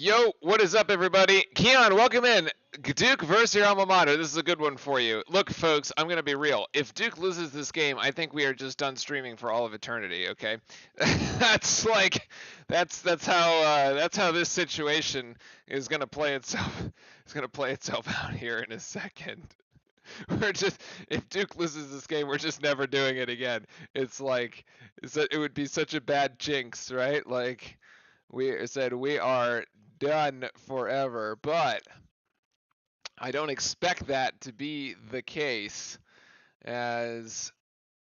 Yo, what is up, everybody? Keon, welcome in. Duke versus your alma mater. This is a good one for you. Look, folks, I'm going to be real. If Duke loses this game, I think we are just done streaming for all of eternity, okay? that's how this situation is going to play itself out here in a second. If Duke loses this game, we're just never doing it again. It would be such a bad jinx, right? Like we said, we are done forever, but I don't expect that to be the case, as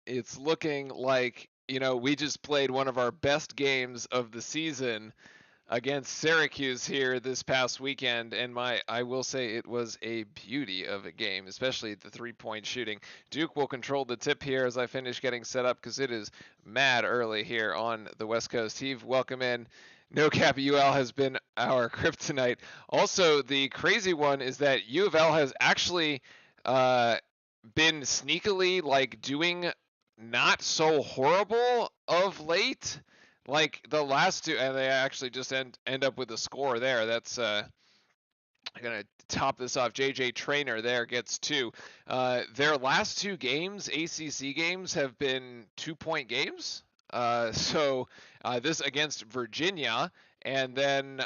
it's looking like, we just played one of our best games of the season against Syracuse here this past weekend, and I will say it was a beauty of a game, especially the three-point shooting. Duke will control the tip here as I finish getting set up, because it is mad early here on the West Coast. Heave, welcome in. No Cap UL has been our kryptonite. Also, the crazy one is that U of L has actually been sneakily doing not so horrible of late. Like the last two, and they actually just end up with a score there. That's gonna top this off. JJ Traynor there gets 2. Their last 2 games, ACC games, have been 2-point games. So this against Virginia, and then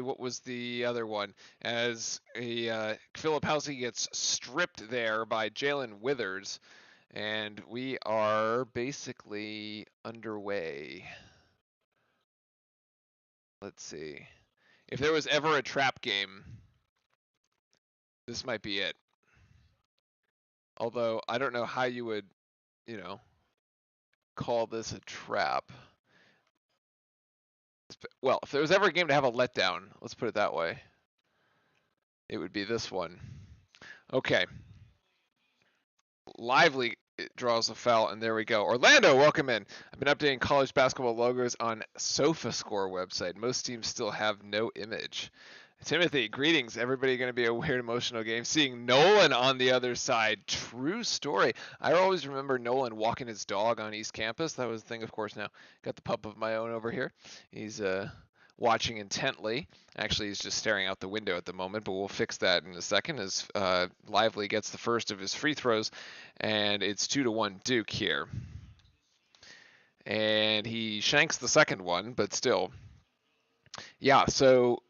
what was the other one? As Filipowski gets stripped there by Jalen Withers, and we are basically underway. Let's see. If there was ever a trap game, this might be it. Although I don't know how you would, call this a trap. Well, if there was ever a game to have a letdown, let's put it that way, it would be this one. Okay. Lively draws a foul, and there we go. Orlando, welcome in. I've been updating college basketball logos on SofaScore website. Most teams still have no image. Timothy, greetings. Everybody going to be a weird emotional game. Seeing Nolan on the other side. True story. I always remember Nolan walking his dog on East Campus. That was the thing, of course, now. Got the pup of my own over here. He's watching intently. Actually, he's just staring out the window at the moment, but we'll fix that in a second as Lively gets the first of his free throws, and it's 2-1 Duke here. And he shanks the second one, but still. Yeah, so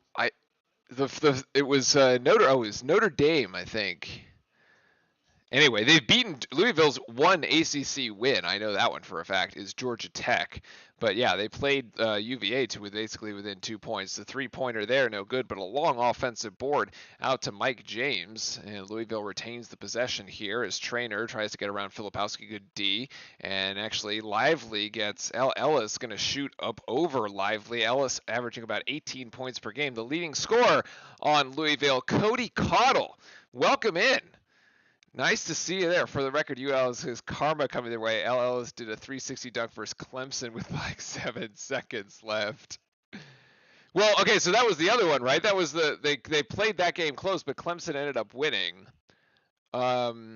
it was Notre Dame, I think. Anyway, they've beaten Louisville's one ACC win. I know that one for a fact is Georgia Tech. But yeah, they played UVA to basically within 2 points. The three-pointer there, no good, but a long offensive board out to Mike James. And Louisville retains the possession here as Traynor tries to get around Filipowski. Good D. And actually, Lively gets Ellis going to shoot up over Lively. Ellis averaging about 18 points per game. The leading scorer on Louisville, Cody Cottle. Welcome in. Nice to see you there. For the record, UL is his karma coming their way. L. Ellis did a 360 dunk versus Clemson with 7 seconds left. Well, okay, so that was the other one, right? That was they played that game close, but Clemson ended up winning, or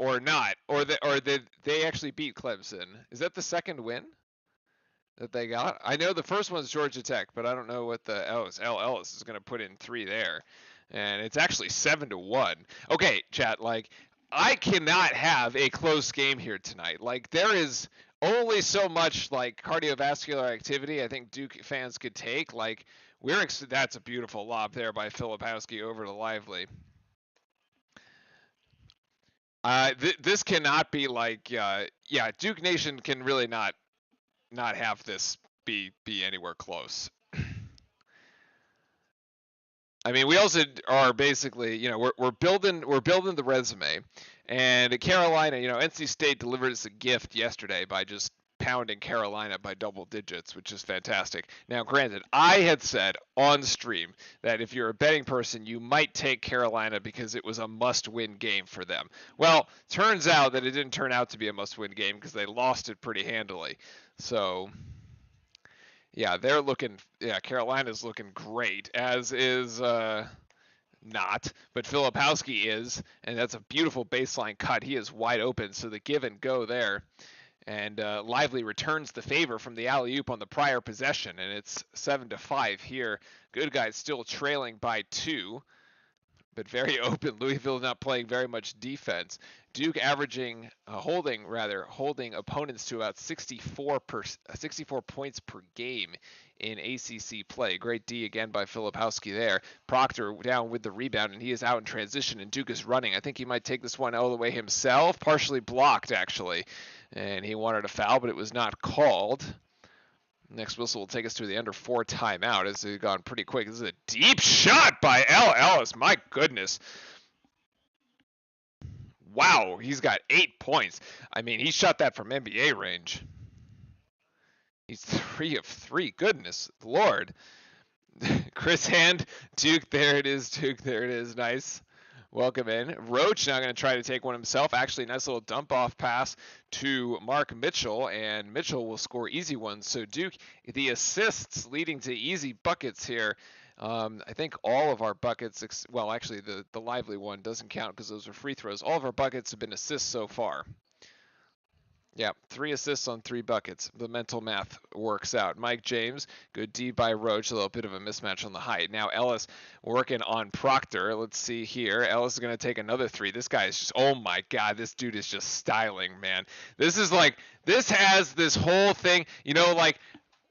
not, or they actually beat Clemson. Is that the second win that they got? I know the first one's Georgia Tech, but I don't know what L. Ellis is going to put in 3 there. And it's actually 7-1. Okay, chat, I cannot have a close game here tonight. There is only so much, cardiovascular activity I think Duke fans could take. That's a beautiful lob there by Filipowski over to Lively. This cannot be Duke Nation can really not have this be anywhere close. I mean, we also are basically, we're building the resume, and Carolina, NC State delivered us a gift yesterday by just pounding Carolina by double digits, which is fantastic. Now, granted, I had said on stream that if you're a betting person, you might take Carolina because it was a must-win game for them. Well, turns out that it didn't turn out to be a must-win game because they lost it pretty handily. So yeah, Carolina's looking great, as is not, but Filipowski is, and that's a beautiful baseline cut. He is wide open, so the give and go there. And Lively returns the favor from the alley-oop on the prior possession, and it's 7-5 here. Good Guys still trailing by 2, but very open. Louisville not playing very much defense. Duke averaging, holding opponents to about 64 points per game in ACC play. Great D again by Filipowski there. Proctor down with the rebound, and he is out in transition, and Duke is running. I think he might take this one all the way himself. Partially blocked, actually. And he wanted a foul, but it was not called. Next whistle will take us to the under 4 timeout as it's gone pretty quick. This is a deep shot by L. Ellis. My goodness. Wow, he's got 8 points. I mean, he shot that from NBA range. He's 3 of 3. Goodness Lord. Chris Hand, Duke, there it is. Duke, there it is. Nice. Welcome in. Roach now going to try to take one himself. Actually, nice little dump-off pass to Mark Mitchell, and Mitchell will score easy ones. So Duke, the assists leading to easy buckets here. I think all of our buckets, well, actually, the Lively one doesn't count because those are free throws. All of our buckets have been assists so far. Yeah, 3 assists on 3 buckets. The mental math works out. Mike James, good D by Roach, a little bit of a mismatch on the height. Now Ellis working on Proctor. Let's see here. Ellis is going to take another 3. This guy is just, oh my God, this dude is just styling, man. This is like, this has this whole thing, you know, like,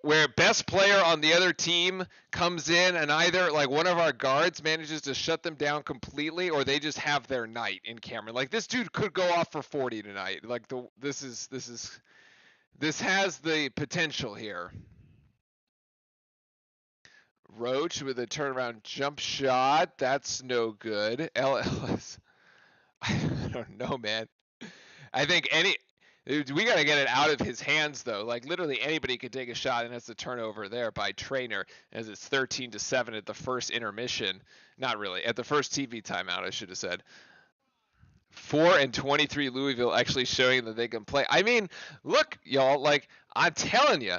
where best player on the other team comes in and either like one of our guards manages to shut them down completely or they just have their night in Cameron. Like this dude could go off for 40 tonight. Like this has the potential here. Roach with a turnaround jump shot. That's no good. Ellis. I don't know, man. I think we got to get it out of his hands, though. Like, literally anybody could take a shot, and that's a turnover there by Trainer, as it's 13-7 at the first intermission. Not really. At the first TV timeout, I should have said. 4-23 Louisville actually showing that they can play. I mean, look, y'all, like, I'm telling you,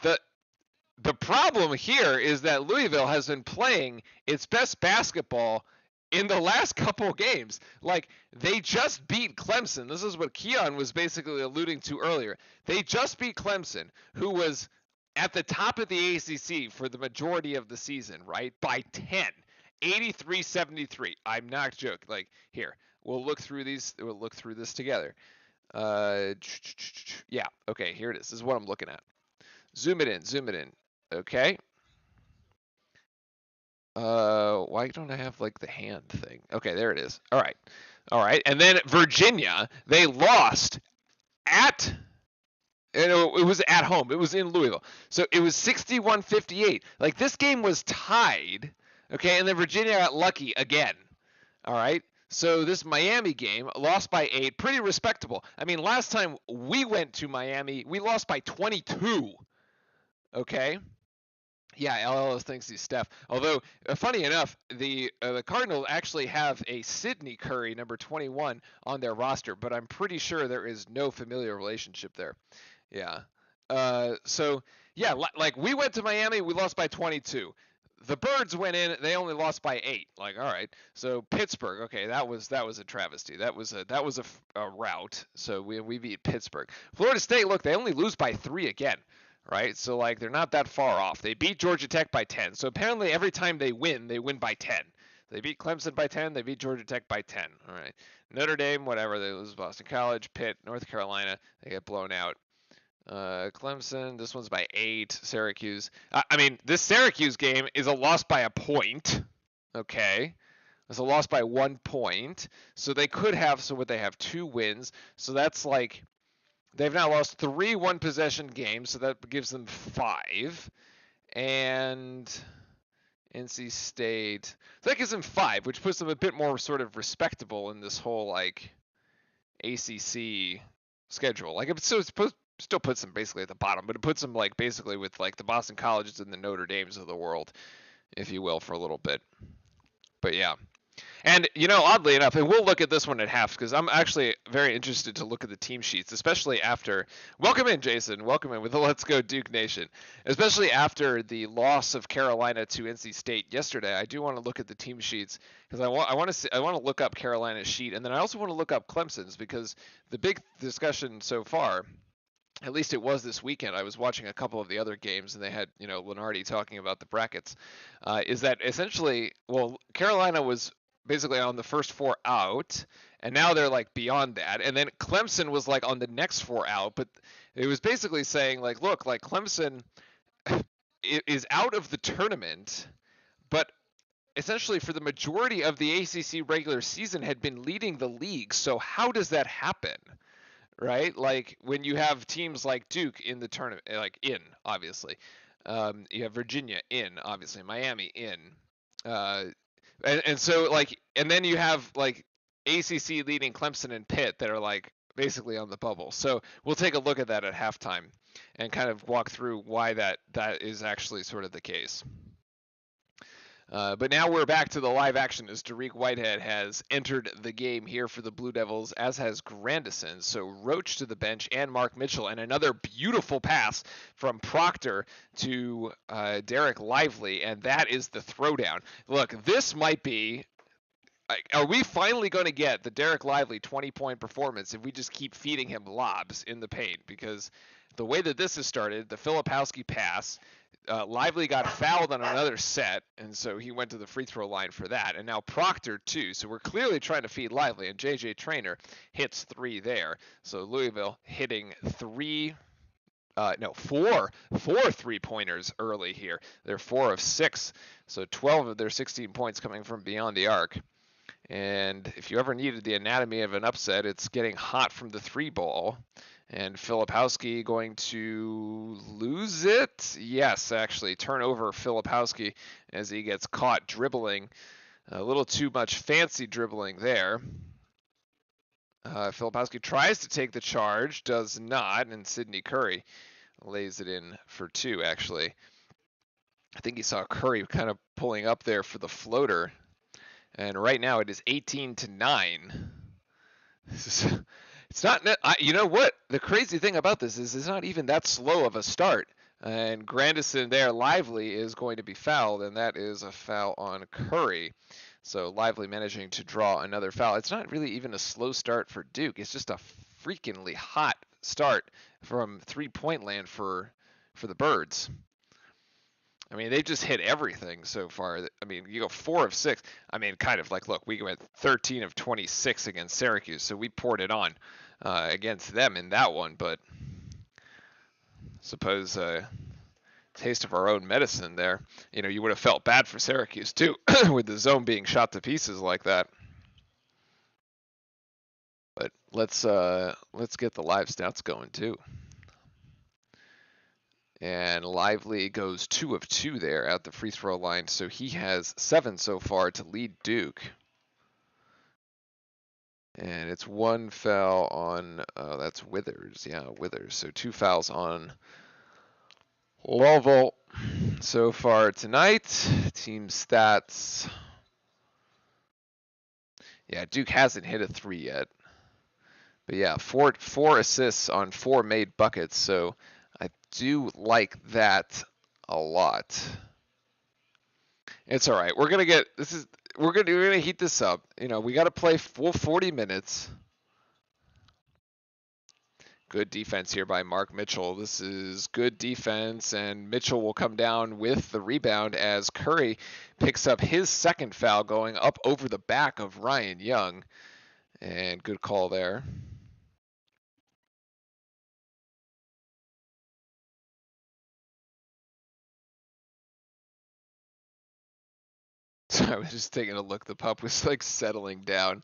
the problem here is that Louisville has been playing its best basketball in the last couple games. Like, they just beat Clemson. This is what Keon was basically alluding to earlier. They just beat Clemson, who was at the top of the ACC for the majority of the season, right? By 10. 83-73. I'm not joking. Like, here, we'll look through these. We'll look through this together. Yeah, okay, here it is. This is what I'm looking at. Zoom it in. Okay. Why don't I have like the hand thing? Okay, there it is. All right. And then Virginia, they lost at, it was at home. It was in Louisville. So it was 61-58. Like this game was tied. Okay, and then Virginia got lucky again. All right. So this Miami game, lost by 8, pretty respectable. I mean, last time we went to Miami, we lost by 22. Okay. Yeah, Ellis thinks he's Steph. Although, funny enough, the Cardinals actually have a Sidney Curry, number 21, on their roster, but I'm pretty sure there is no familiar relationship there. Yeah. So, yeah, like we went to Miami, we lost by 22. The Birds went in, they only lost by 8. Like, all right. So Pittsburgh, okay, that was a travesty. That was a rout. So we beat Pittsburgh. Florida State, look, they only lose by 3 again. Right, so like they're not that far off. They beat Georgia Tech by 10. So apparently every time they win by 10. They beat Clemson by 10. They beat Georgia Tech by 10. All right, Notre Dame, whatever. They lose Boston College, Pitt, North Carolina. They get blown out. Clemson, this one's by 8. Syracuse. I mean, this Syracuse game is a loss by a point. Okay. It's a loss by 1 point. So they could have. So what they have 2 wins. So that's like. They've now lost 3 one-possession games, so that gives them 5. And NC State, so that gives them 5, which puts them a bit more sort of respectable in this whole like ACC schedule. Like it still puts them basically at the bottom, but it puts them like basically with like the Boston Colleges and the Notre Dames of the world, if you will, for a little bit. But yeah. And, you know, oddly enough, and we'll look at this one at half because I'm actually very interested to look at the team sheets, especially after – welcome in, Jason. Welcome in with the Let's Go Duke Nation. Especially after the loss of Carolina to NC State yesterday, I do want to look at the team sheets because I want to look up Carolina's sheet, and then I also want to look up Clemson's because the big discussion so far at least it was this weekend. I was watching a couple of the other games, and they had, Lenardi talking about the brackets. Is that essentially, well, Carolina was basically on the first four out, and now they're like beyond that. And then Clemson was like on the next four out, but it was basically saying like, look, like Clemson is out of the tournament, but essentially for the majority of the ACC regular season had been leading the league. So how does that happen? Right? Like when you have teams like Duke in the tournament, like obviously, you have Virginia obviously, Miami uh, and so like, and then you have like ACC leading Clemson and Pitt that are like basically on the bubble. So we'll take a look at that at halftime and kind of walk through why that is actually sort of the case. But now we're back to the live action as Dariq Whitehead has entered the game here for the Blue Devils, as has Grandison. So Roach to the bench and Mark Mitchell, and another beautiful pass from Proctor to Derek Lively, and that is the throwdown. Look, this might be. Are we finally going to get the Derek Lively 20-point performance if we just keep feeding him lobs in the paint? Because the way that this has started, the Filipowski pass, Lively got fouled on another set, and so he went to the free throw line for that. And now Proctor, too. So we're clearly trying to feed Lively, and J.J. Traynor hits 3 there. So Louisville hitting four 3-pointers early here. They're 4 of 6, so 12 of their 16 points coming from beyond the arc. And if you ever needed the anatomy of an upset, it's getting hot from the 3 ball. And Filipowski going to lose it? Yes, actually. Turnover Filipowski as he gets caught dribbling. A little too much fancy dribbling there. Filipowski tries to take the charge, does not, and Sidney Curry lays it in for 2, actually. I think he saw Curry kind of pulling up there for the floater. And right now it is 18-9. It's not. You know what? The crazy thing about this is it's not even that slow of a start. And Grandison there, Lively, is going to be fouled, and that is a foul on Curry. So Lively managing to draw another foul. It's not really even a slow start for Duke. It's just a freakingly hot start from 3-point land for the Birds. I mean, they've just hit everything so far. I mean, you go 4 of 6. I mean, kind of like, look, we went 13 of 26 against Syracuse, so we poured it on against them in that one. But suppose taste of our own medicine there. You know, you would have felt bad for Syracuse too, with the zone being shot to pieces like that. But let's get the live stats going too. And Lively goes 2 of 2 there at the free throw line, so he has 7 so far to lead Duke. And it's 1 foul on, that's Withers. Yeah, Withers. So 2 fouls on Louisville so far tonight. Team stats. Yeah, Duke hasn't hit a 3 yet. But yeah, four assists on 4 made buckets, so I do like that a lot. It's all right. We're gonna heat this up. You know, we got to play full 40 minutes. Good defense here by Mark Mitchell. This is good defense, and Mitchell will come down with the rebound as Curry picks up his second foul, going up over the back of Ryan Young. And good call there. So I was just taking a look. The pup was like settling down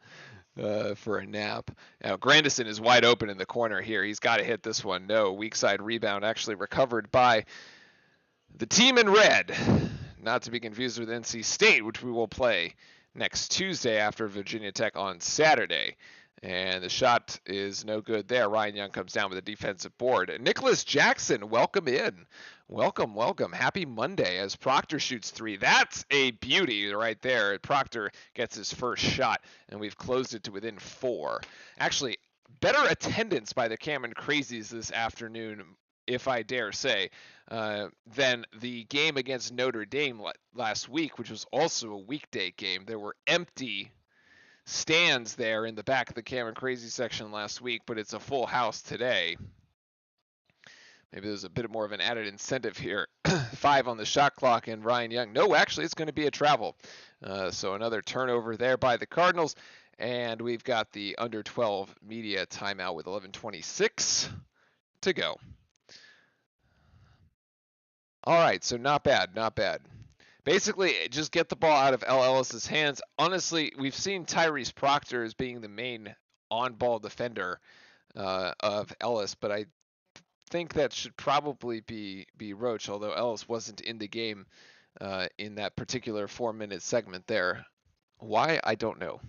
for a nap. Now Grandison is wide open in the corner here. He's got to hit this one. No, weak side rebound actually recovered by the team in red. Not to be confused with NC State, which we will play next Tuesday after Virginia Tech on Saturday. And the shot is no good there. Ryan Young comes down with a defensive board. Nicholas Jackson, welcome in. Welcome, welcome. Happy Monday as Proctor shoots 3. That's a beauty right there. Proctor gets his first shot, and we've closed it to within 4. Actually, better attendance by the Cameron Crazies this afternoon, if I dare say, than the game against Notre Dame last week, which was also a weekday game. There were empty stands there in the back of the Cameron Crazy section last week, but it's a full house today. Maybe there's a bit more of an added incentive here. 5 on the shot clock, and Ryan Young. No, actually, it's going to be a travel. So another turnover there by the Cardinals. And we've got the under 12 media timeout with 11:26 to go. All right, so not bad, not bad. Basically, just get the ball out of Ellis's hands. Honestly, we've seen Tyrese Proctor as being the main on-ball defender of Ellis, but I think that should probably be Roach, although Ellis wasn't in the game in that particular 4-minute segment there. Why? I don't know.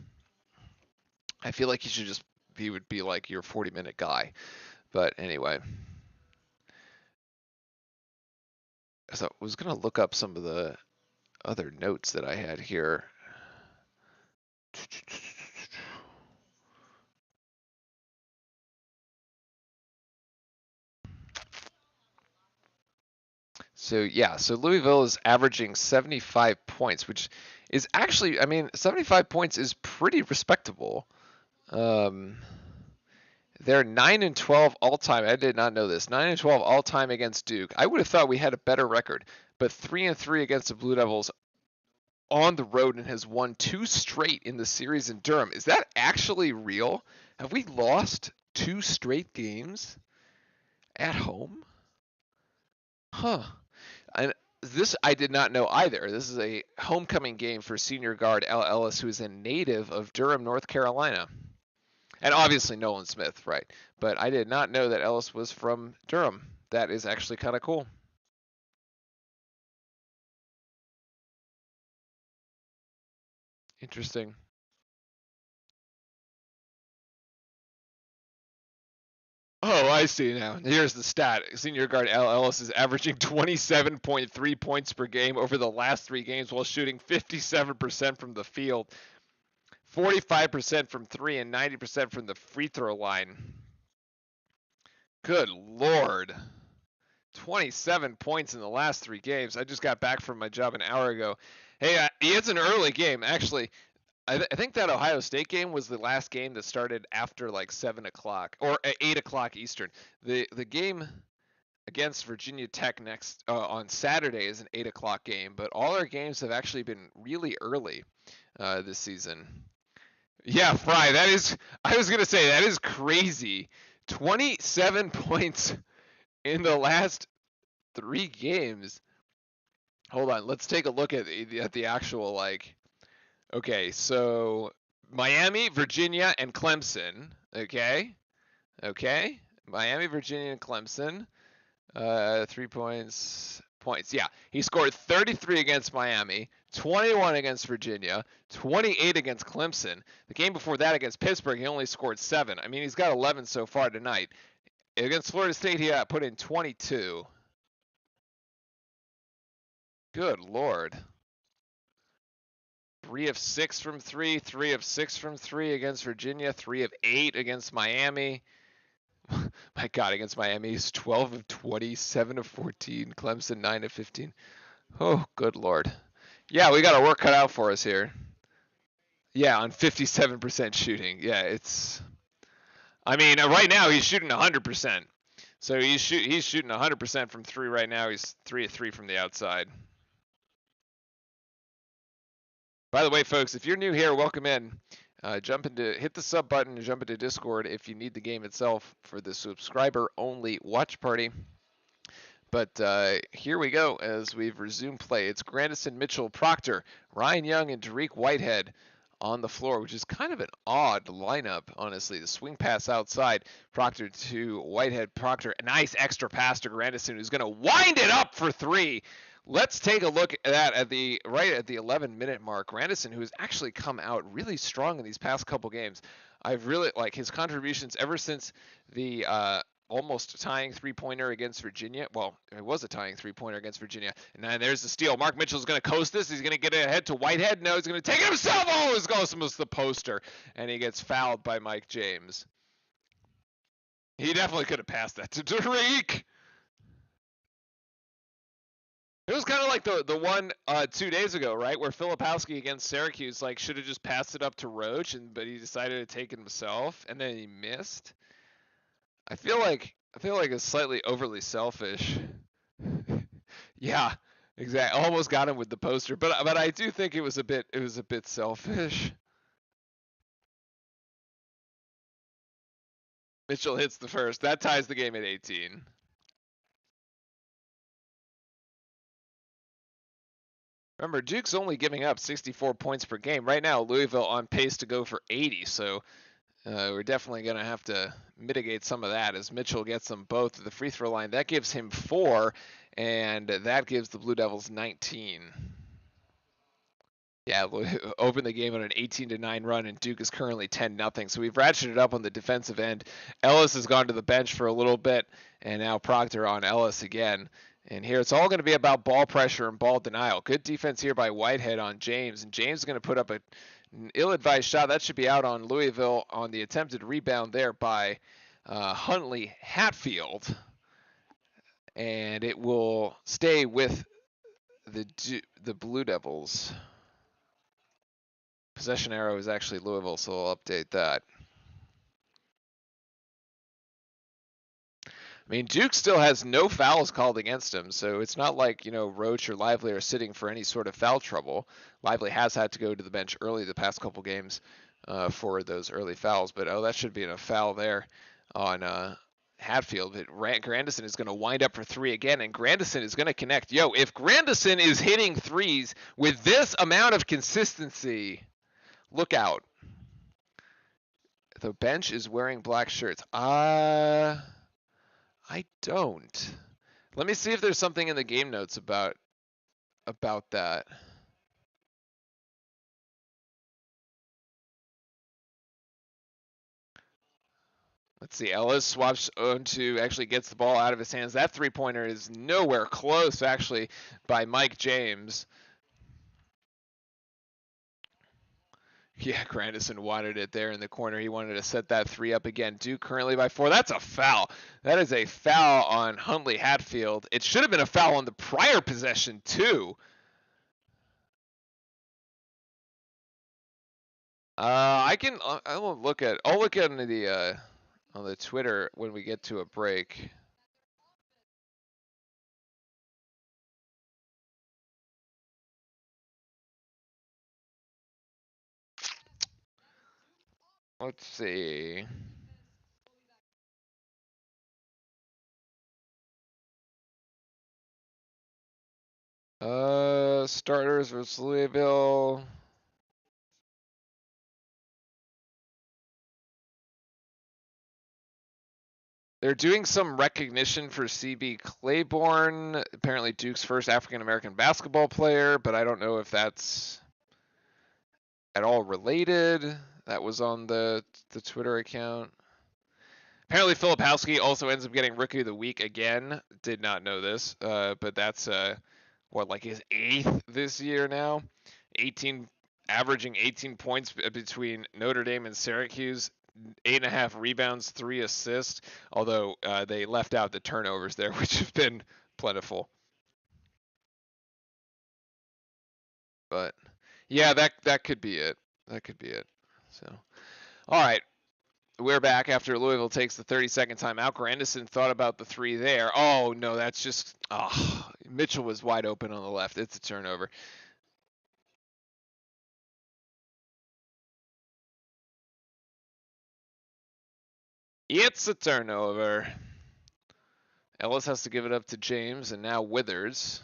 I feel like he would be like your 40-minute guy. But anyway. So I was going to look up some of the other notes that I had here. So yeah, so Louisville is averaging 75 points, which is actually, I mean, 75 points is pretty respectable. They're 9-12 all time. I did not know this. 9-12 all time against Duke. I would have thought we had a better record, but 3-3 against the Blue Devils on the road and has won 2 straight in the series in Durham. Is that actually real? Have we lost 2 straight games at home? Huh. And this I did not know either. This is a homecoming game for senior guard Al Ellis, who is a native of Durham, North Carolina. And obviously Nolan Smith, right? But I did not know that Ellis was from Durham. That is actually kind of cool. Interesting. Oh, I see now. Here's the stat. Senior guard Al Ellis is averaging 27.3 points per game over the last 3 games while shooting 57% from the field, 45% from 3, and 90% from the free throw line. Good Lord. 27 points in the last 3 games. I just got back from my job an hour ago. Hey, it's an early game, actually. I think that Ohio State game was the last game that started after like 7 o'clock or 8 o'clock Eastern. The game against Virginia Tech next on Saturday is an 8 o'clock game, but all our games have actually been really early this season. Yeah, Fry, that is, I was going to say, that is crazy. 27 points in the last 3 games. Hold on, let's take a look at the actual, like, okay, so Miami, Virginia, and Clemson. Okay. Miami, Virginia, and Clemson. 3 points. Yeah, he scored 33 against Miami, 21 against Virginia, 28 against Clemson. The game before that against Pittsburgh, he only scored 7. I mean, he's got 11 so far tonight. Against Florida State, he put in 22. Good Lord. 3 of 6 from 3, 3 of 6 from 3 against Virginia, 3 of 8 against Miami. My God, against Miami, he's 12 of 20, 7 of 14, Clemson 9 of 15. Oh, good Lord. Yeah, we got our work cut out for us here. Yeah, on 57% shooting. Yeah, it's, I mean, right now he's shooting 100%. So he's shooting 100% from 3 right now. He's 3 of 3 from the outside. By the way, folks, if you're new here, welcome in. Hit the sub button and jump into Discord if you need the game itself for the subscriber-only watch party. But here we go as we've resumed play. It's Grandison, Mitchell, Proctor, Ryan Young, and Tariq Whitehead on the floor, which is kind of an odd lineup, honestly. The swing pass outside, Proctor to Whitehead. Proctor, a nice extra pass to Grandison, who's going to wind it up for 3. Let's take a look at that at the 11-minute mark. Grandison, who has actually come out really strong in these past couple games. I've really like his contributions ever since the almost tying 3-pointer against Virginia. Well, it was a tying 3-pointer against Virginia. And then there's the steal. Mark Mitchell's going to coast this. He's going to get ahead to Whitehead. No, he's going to take it himself. Oh, it's almost the poster. And he gets fouled by Mike James. He definitely could have passed that to Tariq. It was kind of like the one 2 days ago, right, where Filipowski against Syracuse like should have just passed it up to Roach, but he decided to take it himself, and then he missed. I feel like I feel like it's slightly overly selfish. Yeah, exactly. Almost got him with the poster, but I do think it was a bit selfish. Mitchell hits the first. That ties the game at 18. Remember, Duke's only giving up 64 points per game. Right now, Louisville on pace to go for 80, so we're definitely going to have to mitigate some of that as Mitchell gets them both to the free throw line. That gives him 4, and that gives the Blue Devils 19. Yeah, open the game on an 18-9 run, and Duke is currently 10-0. So we've ratcheted up on the defensive end. Ellis has gone to the bench for a little bit, and now Proctor on Ellis again. And here it's all going to be about ball pressure and ball denial. Good defense here by Whitehead on James, and James is going to put up an ill-advised shot. That should be out on Louisville on the attempted rebound there by Huntley Hatfield. And it will stay with the Blue Devils. Possession arrow is actually Louisville, so I'll update that. I mean, Duke still has no fouls called against him, so it's not like, Roach or Lively are sitting for any sort of foul trouble. Lively has had to go to the bench early the past couple games for those early fouls, but that should be a foul there on Hatfield. But Grandison is going to wind up for 3 again, and Grandison is going to connect. If Grandison is hitting threes with this amount of consistency, look out. The bench is wearing black shirts. I don't. Let me see if there's something in the game notes about that. Let's see. Ellis swaps onto, actually gets the ball out of his hands. That three-pointer is nowhere close, actually, by Mike James. Yeah, Grandison wanted it there in the corner. He wanted to set that 3 up again. Duke currently by 4. That's a foul. That is a foul on Huntley Hatfield. It should have been a foul on the prior possession, too. I'll look at the on the Twitter when we get to a break. Let's see. Starters versus Louisville. They're doing some recognition for CB Claiborne, apparently Duke's first African-American basketball player, but I don't know if that's at all related. That was on the Twitter account. Apparently Filipowski also ends up getting Rookie of the Week again. Did not know this, but that's like his 8th this year now. Averaging 18 points between Notre Dame and Syracuse. 8.5 rebounds, 3 assists. Although they left out the turnovers there, which have been plentiful. But yeah, that could be it. That could be it. So, all right. We're back after Louisville takes the 30-second timeout. Grandison thought about the 3 there. Oh, no, that's just... Mitchell was wide open on the left. It's a turnover. It's a turnover. Ellis has to give it up to James, and now Withers.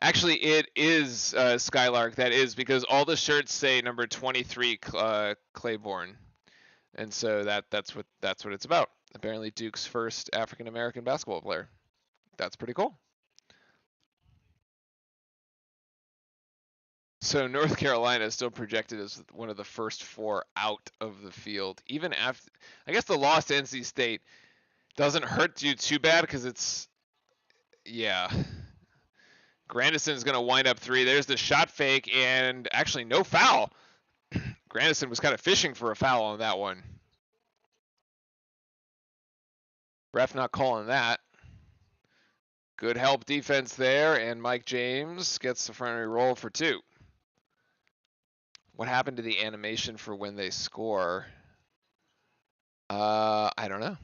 Actually, it is Skylark. That is because all the shirts say number 23 Claiborne, and so that's what it's about. Apparently, Duke's first African American basketball player. That's pretty cool. So North Carolina is still projected as one of the first 4 out of the field, even after. I guess the loss to NC State doesn't hurt you too bad because it's, yeah. Grandison is going to wind up 3. There's the shot fake, and actually no foul. Grandison was kind of fishing for a foul on that one. Ref not calling that. Good help defense there, and Mike James gets the front roll for 2. What happened to the animation for when they score? I don't know.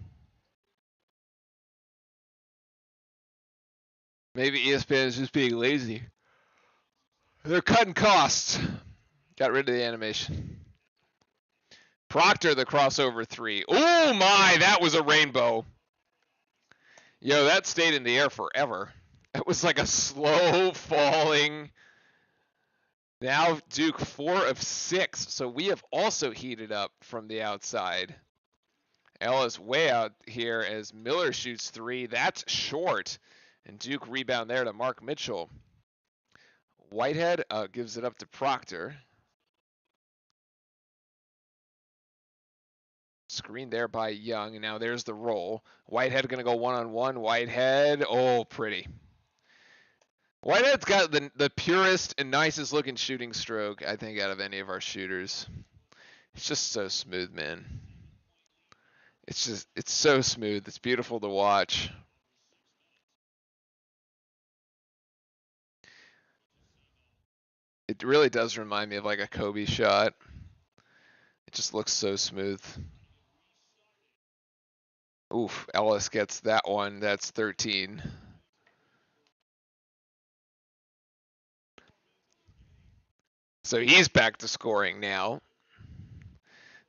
Maybe ESPN is just being lazy. They're cutting costs. Got rid of the animation. Proctor, the crossover 3. Oh my, that was a rainbow. Yo, that stayed in the air forever. It was like a slow falling. Now Duke 4 of 6. So we have also heated up from the outside. Ellis way out here as Miller shoots 3. That's short. And Duke rebound there to Mark Mitchell. Whitehead gives it up to Proctor. Screen there by Young. And now there's the roll. Whitehead going to go one-on-one. Whitehead. Oh, pretty. Whitehead's got the purest and nicest looking shooting stroke, I think, out of any of our shooters. It's just so smooth, man. It's so smooth. It's beautiful to watch. It really does remind me of like a Kobe shot. It just looks so smooth. Oof, Ellis gets that one. That's 13. So he's back to scoring now.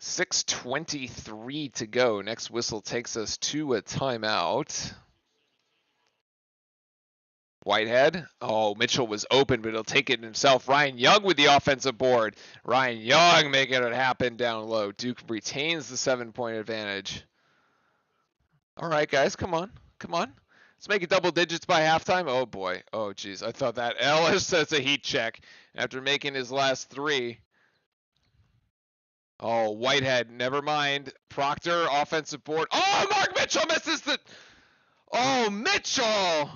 6:23 to go. Next whistle takes us to a timeout. Whitehead. Oh, Mitchell was open, but he'll take it himself. Ryan Young with the offensive board. Ryan Young making it happen down low. Duke retains the 7-point advantage. All right, guys, come on. Come on. Let's make it double digits by halftime. Oh, boy. Oh, geez. I thought that Ellis says a heat check after making his last 3. Oh, Whitehead, never mind. Proctor, offensive board. Oh, Mark Mitchell misses the... Oh, Mitchell!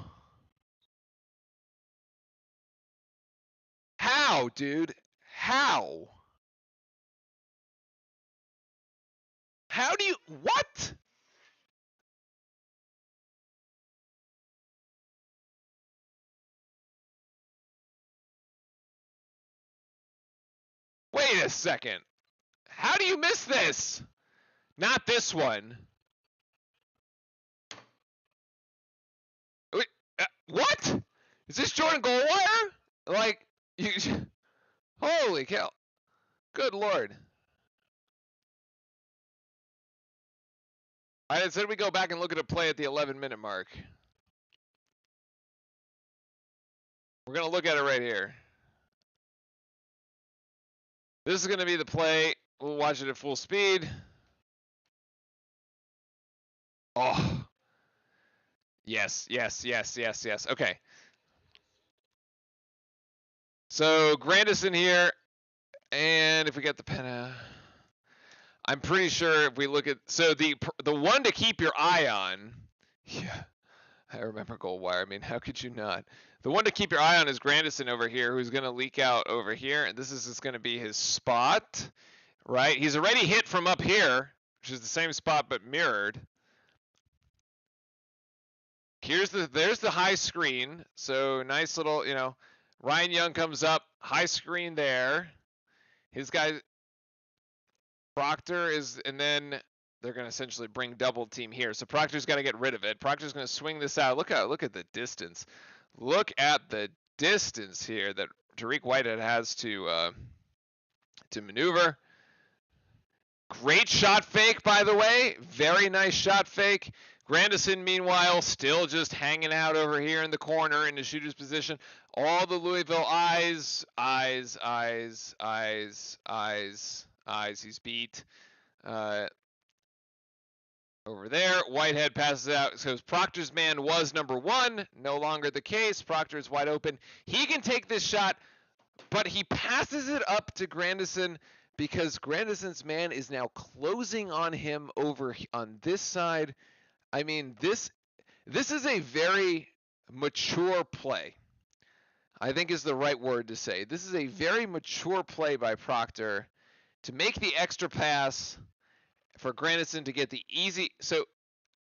How, dude? How? How do you... What? Wait a second. How do you miss this? Not this one. Wait, what? Is this Jordan Goldwire? Like, you... Holy cow. Good Lord. I said we go back and look at a play at the 11-minute mark. We're going to look at it right here. This is going to be the play. We'll watch it at full speed. Oh. Yes, yes, yes, yes, yes. Okay. So Grandison here, and if we get the pen, I'm pretty sure if we look at the one to keep your eye on. Yeah, I remember Goldwire. I mean, how could you not? The one to keep your eye on is Grandison over here, who's going to leak out over here, and this is just going to be his spot, right? He's already hit from up here, which is the same spot but mirrored. There's the high screen. So nice little, Ryan Young comes up, high screen there. His guy Proctor is, and then they're going to essentially bring double team here. So Proctor's got to get rid of it. Proctor's going to swing this out. Look at the distance. Look at the distance here that Tariq Whitehead has to maneuver. Great shot fake, by the way. Very nice shot fake. Grandison, meanwhile, still just hanging out over here in the corner in the shooter's position. All the Louisville eyes. He's beat. Over there, Whitehead passes out. So Proctor's man was number 1. No longer the case. Proctor's wide open. He can take this shot, but he passes it up to Grandison because Grandison's man is now closing on him over on this side. I mean, this is a very mature play, I think is the right word to say. This is a very mature play by Proctor to make the extra pass for Grandison to get the easy. So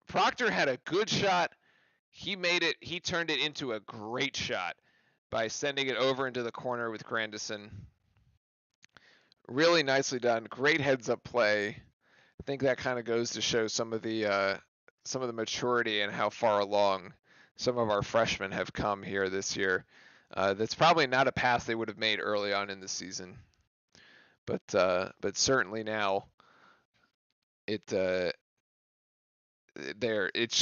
Proctor had a good shot. He turned it into a great shot by sending it over into the corner with Grandison. Really nicely done. Great heads up play. I think that kind of goes to show some of the maturity and how far along some of our freshmen have come here this year. That's probably not a path they would have made early on in the season, but certainly now it it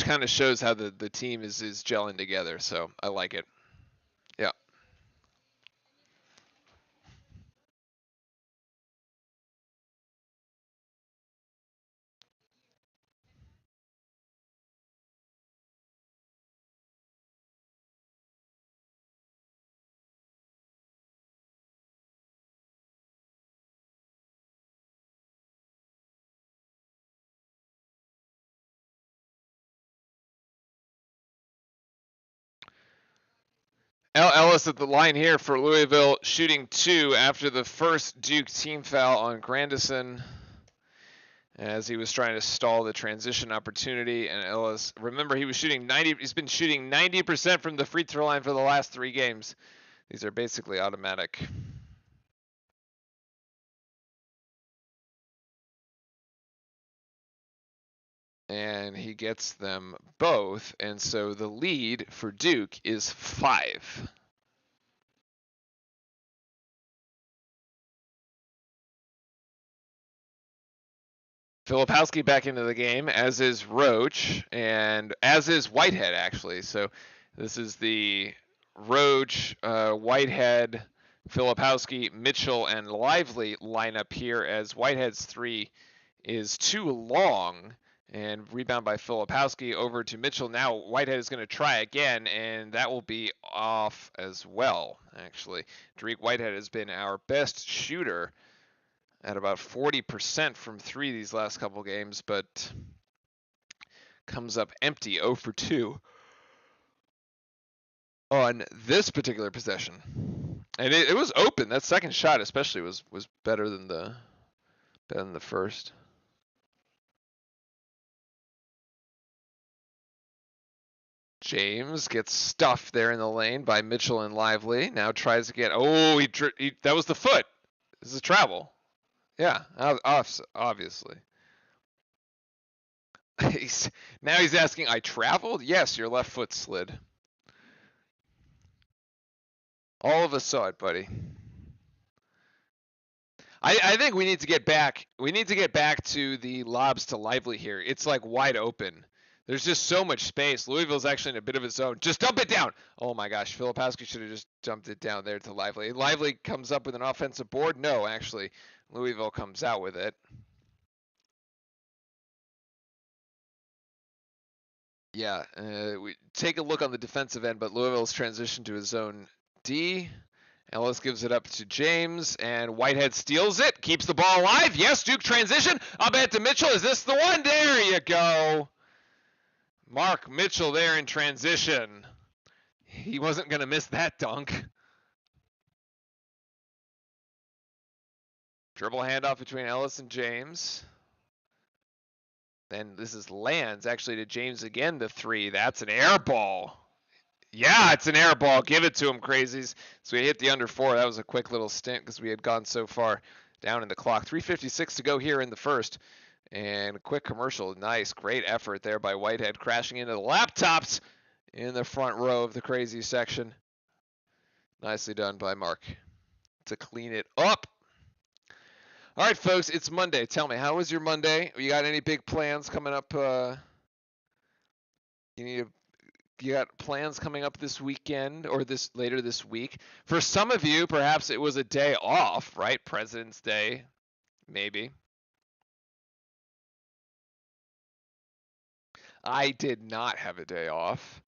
kind of shows how the team is gelling together. So I like it. Yeah. Ellis at the line here for Louisville, shooting 2 after the first Duke team foul on Grandison, as he was trying to stall the transition opportunity. And Ellis, remember, he was shooting 90. He's been shooting 90% from the free throw line for the last 3 games. These are basically automatic. And he gets them both, and so the lead for Duke is 5. Filipowski back into the game, as is Roach, and as is Whitehead, actually. So this is the Roach, Whitehead, Filipowski, Mitchell, and Lively lineup here, as Whitehead's 3 is too long, and rebound by Filipowski over to Mitchell. Now Whitehead is going to try again, and that will be off as well, actually. Dariq Whitehead has been our best shooter at about 40% from 3 these last couple games, but comes up empty, 0 for 2 on this particular possession. And it was open. That second shot especially was better than the first. James gets stuffed there in the lane by Mitchell and Lively. Now tries to get. Oh, he that was the foot. This is travel. Yeah, obviously. Now he's asking, I traveled? Yes, your left foot slid. All of us saw it, buddy. I think we need to get back. We need to get back to the lobs to Lively here. It's like wide open. There's just so much space. Louisville's actually in a bit of a zone. Just dump it down. Oh my gosh, Filipowski should have just dumped it down there to Lively. Lively comes up with an offensive board. No, actually, Louisville comes out with it. Yeah, we take a look on the defensive end, but Louisville's transition to a zone D. Ellis gives it up to James, and Whitehead steals it, keeps the ball alive. Yes, Duke transition. Up ahead to Mitchell. Is this the one? There you go. Mark Mitchell there in transition. He wasn't going to miss that dunk. Dribble handoff between Ellis and James. Then this is lands actually to James again, the 3. That's an air ball. Yeah, it's an air ball. Give it to him, crazies. So we hit the under 4. That was a quick little stint because we had gone so far down in the clock. 3:56 to go here in the first. And a quick commercial. Nice, great effort there by Whitehead, crashing into the laptops in the front row of the crazy section. Nicely done by Mark to clean it up. All right, folks, it's Monday. Tell me, how was your Monday? You got any big plans coming up? You got plans coming up this weekend or later this week? For some of you, perhaps it was a day off, right? President's Day, maybe. I did not have a day off,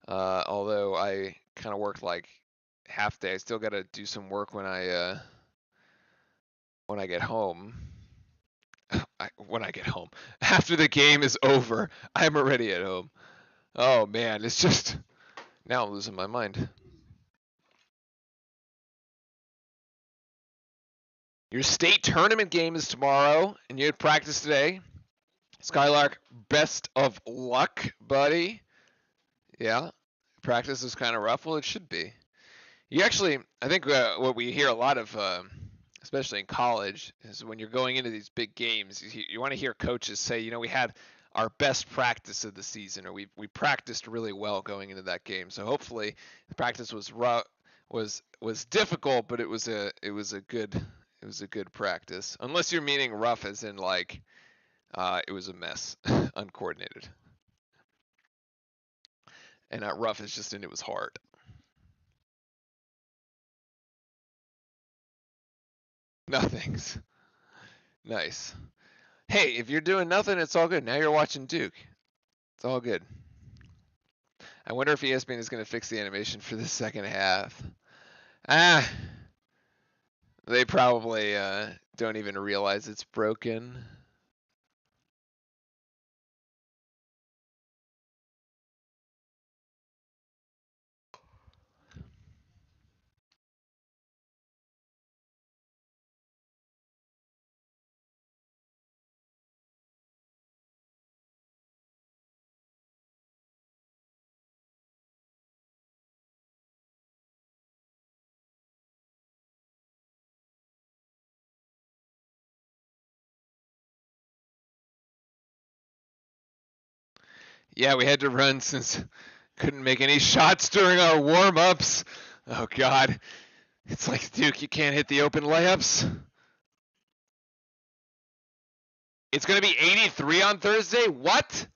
although I kind of worked like half day. I still got to do some work when I get home. When I get home, after the game is over, I'm already at home. Oh man, it's just now I'm losing my mind. Your state tournament game is tomorrow, and you had practice today. Skylark, best of luck, buddy. Yeah, practice is kind of rough. Well, it should be. You actually, I think what we hear a lot of especially in college, is when you're going into these big games, you want to hear coaches say, you know, we had our best practice of the season, or we practiced really well going into that game. So hopefully the practice was rough, was difficult, but it was a good practice. Unless you're meaning rough as in like it was a mess, uncoordinated. And not rough as just in it was hard. Nothings. Nice. Hey, if you're doing nothing, it's all good. Now you're watching Duke. It's all good. I wonder if ESPN is going to fix the animation for the second half. They probably don't even realize it's broken. Yeah, we had to run since couldn't make any shots during our warm-ups. Oh God, it's like Duke, you can't hit the open layups. It's gonna be 83 on Thursday. What?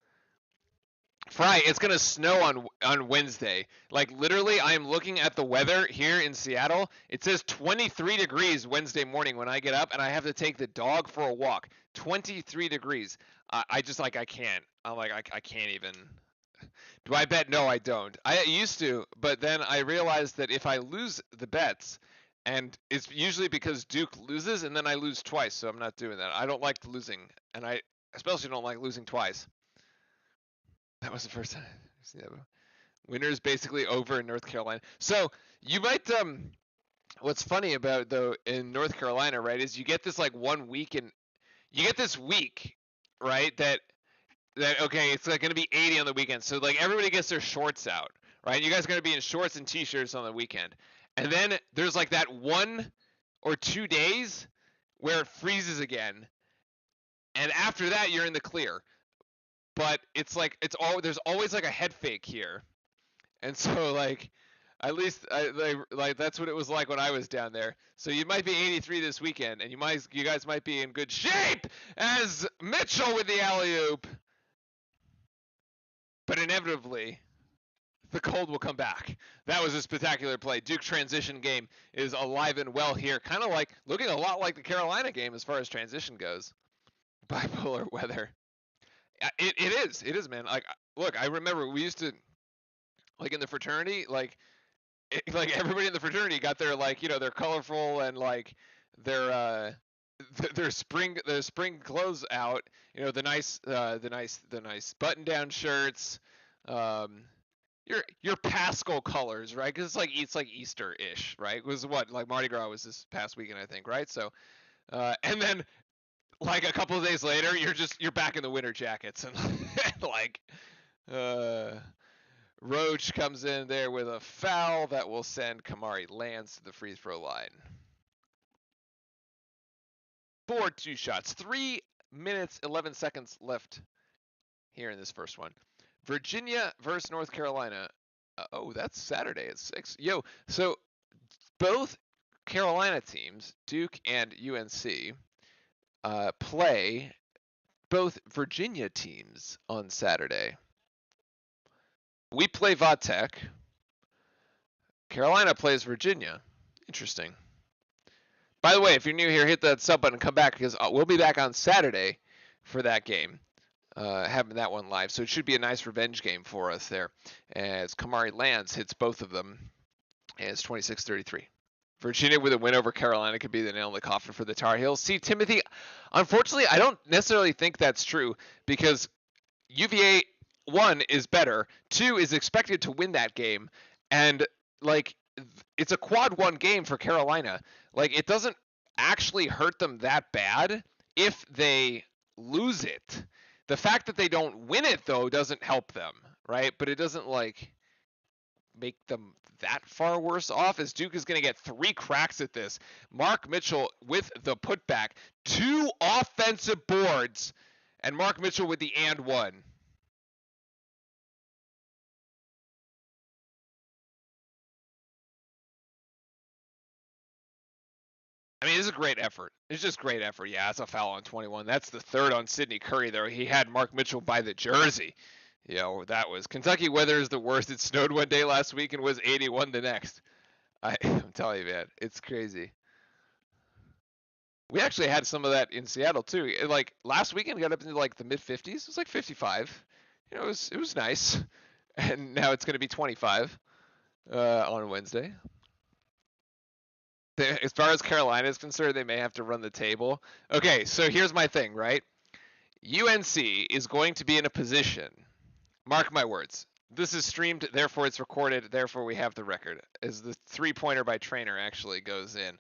Fry, it's gonna snow on Wednesday. Like literally, I am looking at the weather here in Seattle. It says 23 degrees Wednesday morning when I get up, and I have to take the dog for a walk. 23 degrees. I just like I can't. I'm like I can't even. Do I bet? No, I don't. I used to, but then I realized that if I lose the bets, and it's usually because Duke loses, and then I lose twice, so I'm not doing that. I don't like losing, and I especially don't like losing twice. That was the first time. Winter is basically over in North Carolina. So you might what's funny about though in North Carolina, right, is you get this like 1 week and you get this week, right, that okay, it's like gonna be 80 on the weekend. So like everybody gets their shorts out, right? You guys are gonna be in shorts and t-shirts on the weekend. And then there's like that 1 or 2 days where it freezes again. And after that you're in the clear. But it's like there's always like a head fake here. And so like at least like that's what it was like when I was down there. So you might be 83 this weekend, and you guys might be in good shape as Mitchell with the alley-oop. But inevitably, the cold will come back. That was a spectacular play. Duke transition game is alive and well here. Kind of like looking a lot like the Carolina game as far as transition goes. Bipolar weather. It is, man. Like, look, I remember we used to, like in the fraternity, like everybody in the fraternity got their like, you know, their colorful and like their spring clothes out. You know, the nice button down shirts. Your Paschal colors, right? Because it's like Easter-ish, right? It was what, like Mardi Gras was this past weekend, I think, right? So, and then like a couple of days later, you're back in the winter jackets and like, Roach comes in there with a foul that will send Kamari Lance to the free throw line. 4-2 shots. 3 minutes 11 seconds left here in this first one. Virginia versus North Carolina. Oh, that's Saturday at 6. Yo, so both Carolina teams, Duke and UNC, play both Virginia teams on Saturday. We play Vatech. Carolina plays Virginia. Interesting. By the way, if you're new here, hit that sub button and come back because we'll be back on Saturday for that game. Having that one live. So it should be a nice revenge game for us there as Kamari Lance hits both of them and it's 26-33. Virginia with a win over Carolina could be the nail in the coffin for the Tar Heels. See, Timothy, unfortunately, I don't necessarily think that's true because UVA, 1, is better, 2, is expected to win that game, and, like, it's a quad 1 game for Carolina. Like, it doesn't actually hurt them that bad if they lose it. The fact that they don't win it, though, doesn't help them, right? But it doesn't, like, make them that far worse off, as Duke is going to get 3 cracks at this. Mark Mitchell with the putback, 2 offensive boards, and Mark Mitchell with the and one. I mean, it's a great effort. It's just great effort. Yeah, it's a foul on 21. That's the 3rd on Sidney Curry there. He had Mark Mitchell by the jersey. You know, that was Kentucky weather is the worst. It snowed one day last week and was 81 the next. I'm telling you, man, it's crazy. We actually had some of that in Seattle too. Like last weekend, got up into like the mid 50s. It was like 55. You know, it was nice. And now it's going to be 25 on Wednesday. As far as Carolina is concerned, they may have to run the table. Okay, so here's my thing, right? UNC is going to be in a position. Mark my words. This is streamed, therefore it's recorded, therefore we have the record. As the 3-pointer by Trainer actually goes in.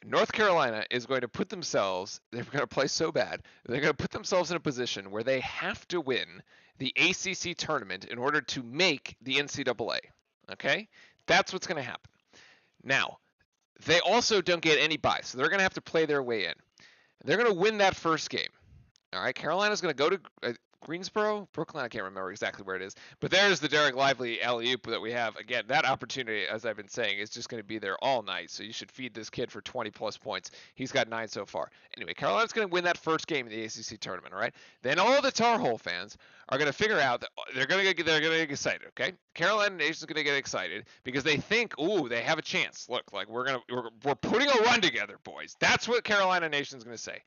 North Carolina is going to put themselves, they're going to play so bad, they're going to put themselves in a position where they have to win the ACC tournament in order to make the NCAA. Okay? That's what's going to happen. Now, they also don't get any bye, so they're going to have to play their way in. They're going to win that first game. All right, Carolina's going to go to Greensboro, Brooklyn, I can't remember exactly where it is. But there's the Derek Lively alley-oop that we have. Again, that opportunity, as I've been saying, is just going to be there all night. So you should feed this kid for 20-plus points. He's got 9 so far. Anyway, Carolina's going to win that first game in the ACC tournament, all right? Then all the Tar Heel fans are going to figure out that they're going to get excited, okay? Carolina Nation's going to get excited because they think, ooh, they have a chance. Look, like we're putting a run together, boys. That's what Carolina Nation's going to say.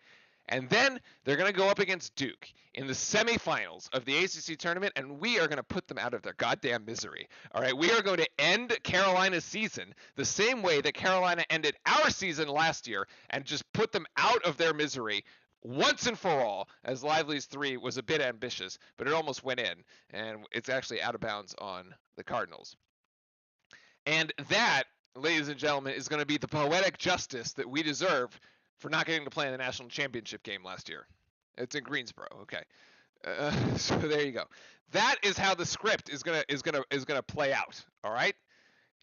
And then they're going to go up against Duke in the semifinals of the ACC tournament, and we are going to put them out of their goddamn misery. All right, we are going to end Carolina's season the same way that Carolina ended our season last year and just put them out of their misery once and for all, as Lively's 3 was a bit ambitious, but it almost went in, and it's actually out of bounds on the Cardinals. And that, ladies and gentlemen, is going to be the poetic justice that we deserve for not getting to play in the national championship game last year. It's in Greensboro. Okay, so there you go. That is how the script is gonna play out. All right,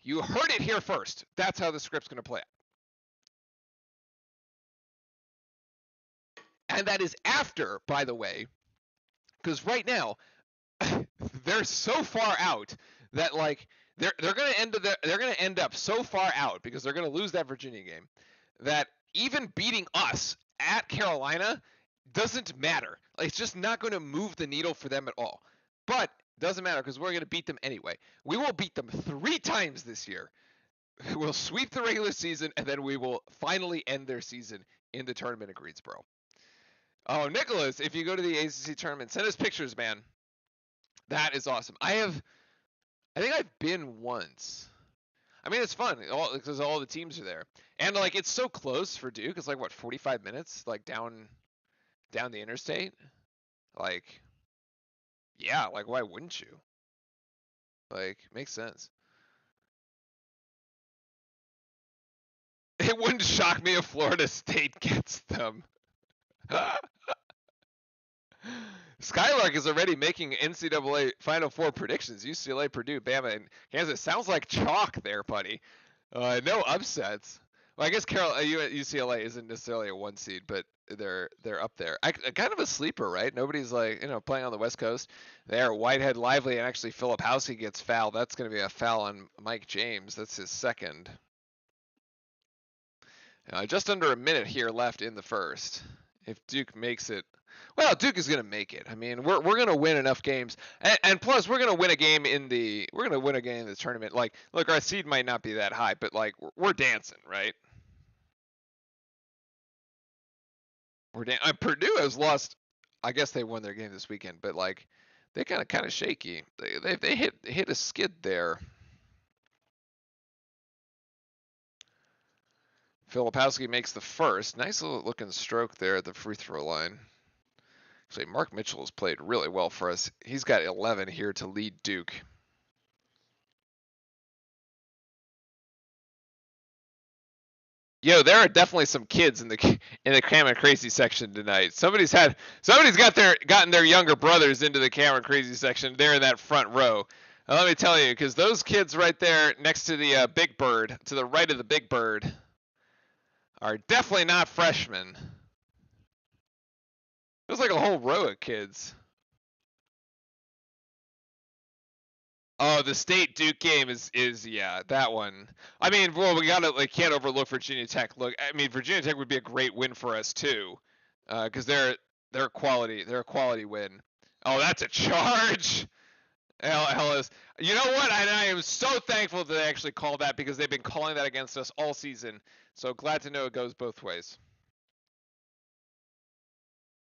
you heard it here first. That's how the script's gonna play out. And that is after, by the way, because right now they're so far out that like they're gonna end up so far out because they're gonna lose that Virginia game that even beating us at Carolina doesn't matter. Like, it's just not going to move the needle for them at all. But doesn't matter because we're going to beat them anyway. We will beat them 3 times this year. We'll sweep the regular season, and then we will finally end their season in the tournament in Greensboro. Oh, Nicholas, if you go to the ACC tournament, send us pictures, man. That is awesome. I think I've been once. I mean, it's fun because all the teams are there. And, like, it's so close for Duke. It's like, what, 45 minutes? Like, down the interstate? Like, yeah, like, why wouldn't you? Like, makes sense. It wouldn't shock me if Florida State gets them. Skylark is already making NCAA Final Four predictions. UCLA, Purdue, Bama, and Kansas. Sounds like chalk there, buddy. No upsets. Well, I guess UCLA isn't necessarily a 1 seed, but they're up there. Kind of a sleeper, right? Nobody's like playing on the West Coast. There, Whitehead, Lively, and actually Philip Housey gets fouled. That's going to be a foul on Mike James. That's his second. Just under a minute here left in the first. If Duke makes it. Well, Duke is going to make it. I mean, we're going to win enough games, and plus we're going to win a game in the tournament. Like, look, our seed might not be that high, but like we're dancing, right? Purdue has lost. I guess they won their game this weekend, but like they kind of shaky. They hit a skid there. Filipowski makes the first. Nice little looking stroke there at the free throw line. Actually, Mark Mitchell has played really well for us. He's got 11 here to lead Duke. Yo, there are definitely some kids in the Cameron Crazy section tonight. Somebody's gotten their younger brothers into the Cameron Crazy section. They're in that front row. Let me tell you, because those kids right there next to the Big Bird, to the right of the Big Bird, are definitely not freshmen. There's like a whole row of kids. Oh, the State Duke game is yeah, that one. I mean, well, we can't overlook Virginia Tech. Look, I mean, Virginia Tech would be a great win for us too, because they're a quality win. Oh, that's a charge. Ellis. You know what? I am so thankful that they actually called that, because they've been calling that against us all season. So glad to know it goes both ways.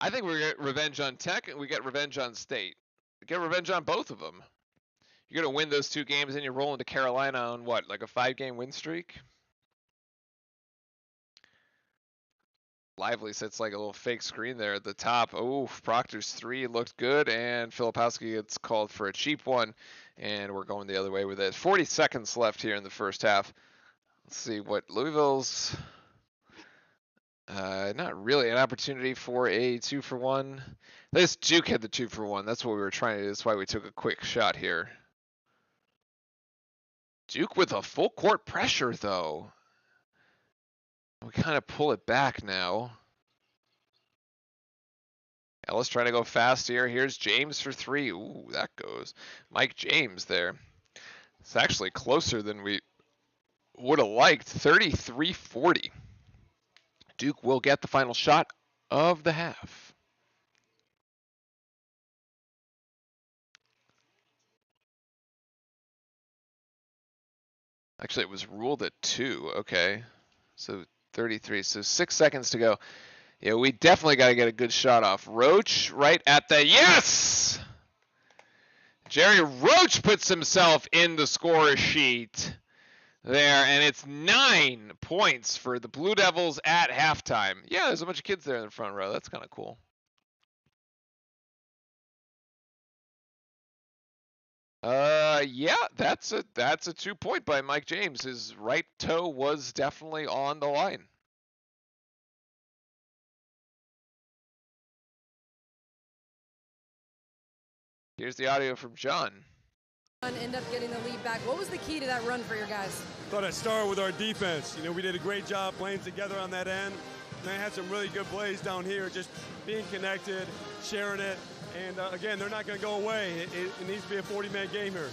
I think we get revenge on Tech and we get revenge on State. We get revenge on both of them. You're going to win those 2 games and you're rolling to Carolina on what, like a 5-game win streak? Lively sits like a little fake screen there at the top. Oh, Proctor's 3 looked good, and Filipowski gets called for a cheap one, and we're going the other way with it. 40 seconds left here in the first half. Let's see what Louisville's. Not really an opportunity for a 2-for-1. This Duke had the 2-for-1. That's what we were trying to do. That's why we took a quick shot here. Duke with a full court pressure, though. We kind of pull it back now. Ellis trying to go fast here. Here's James for 3. Ooh, that goes. Mike James there. It's actually closer than we would have liked. 33-40. Duke will get the final shot of the half. Actually, it was ruled at 2. Okay. So 33. So 6 seconds to go. Yeah, we definitely got to get a good shot off. Roach right at the, yes! Jerry Roach puts himself in the score sheet there, and it's 9 points for the Blue Devils at halftime. Yeah, there's a bunch of kids there in the front row. That's kind of cool. Yeah, that's a 2-point by Mike James. His right toe was definitely on the line. Here's the audio from John. End up getting the lead back. What was the key to that run for your guys? Thought I'd start with our defense. You know, we did a great job playing together on that end. They had some really good plays down here, just being connected, sharing it. And again, they're not going to go away. It needs to be a 40-man game here.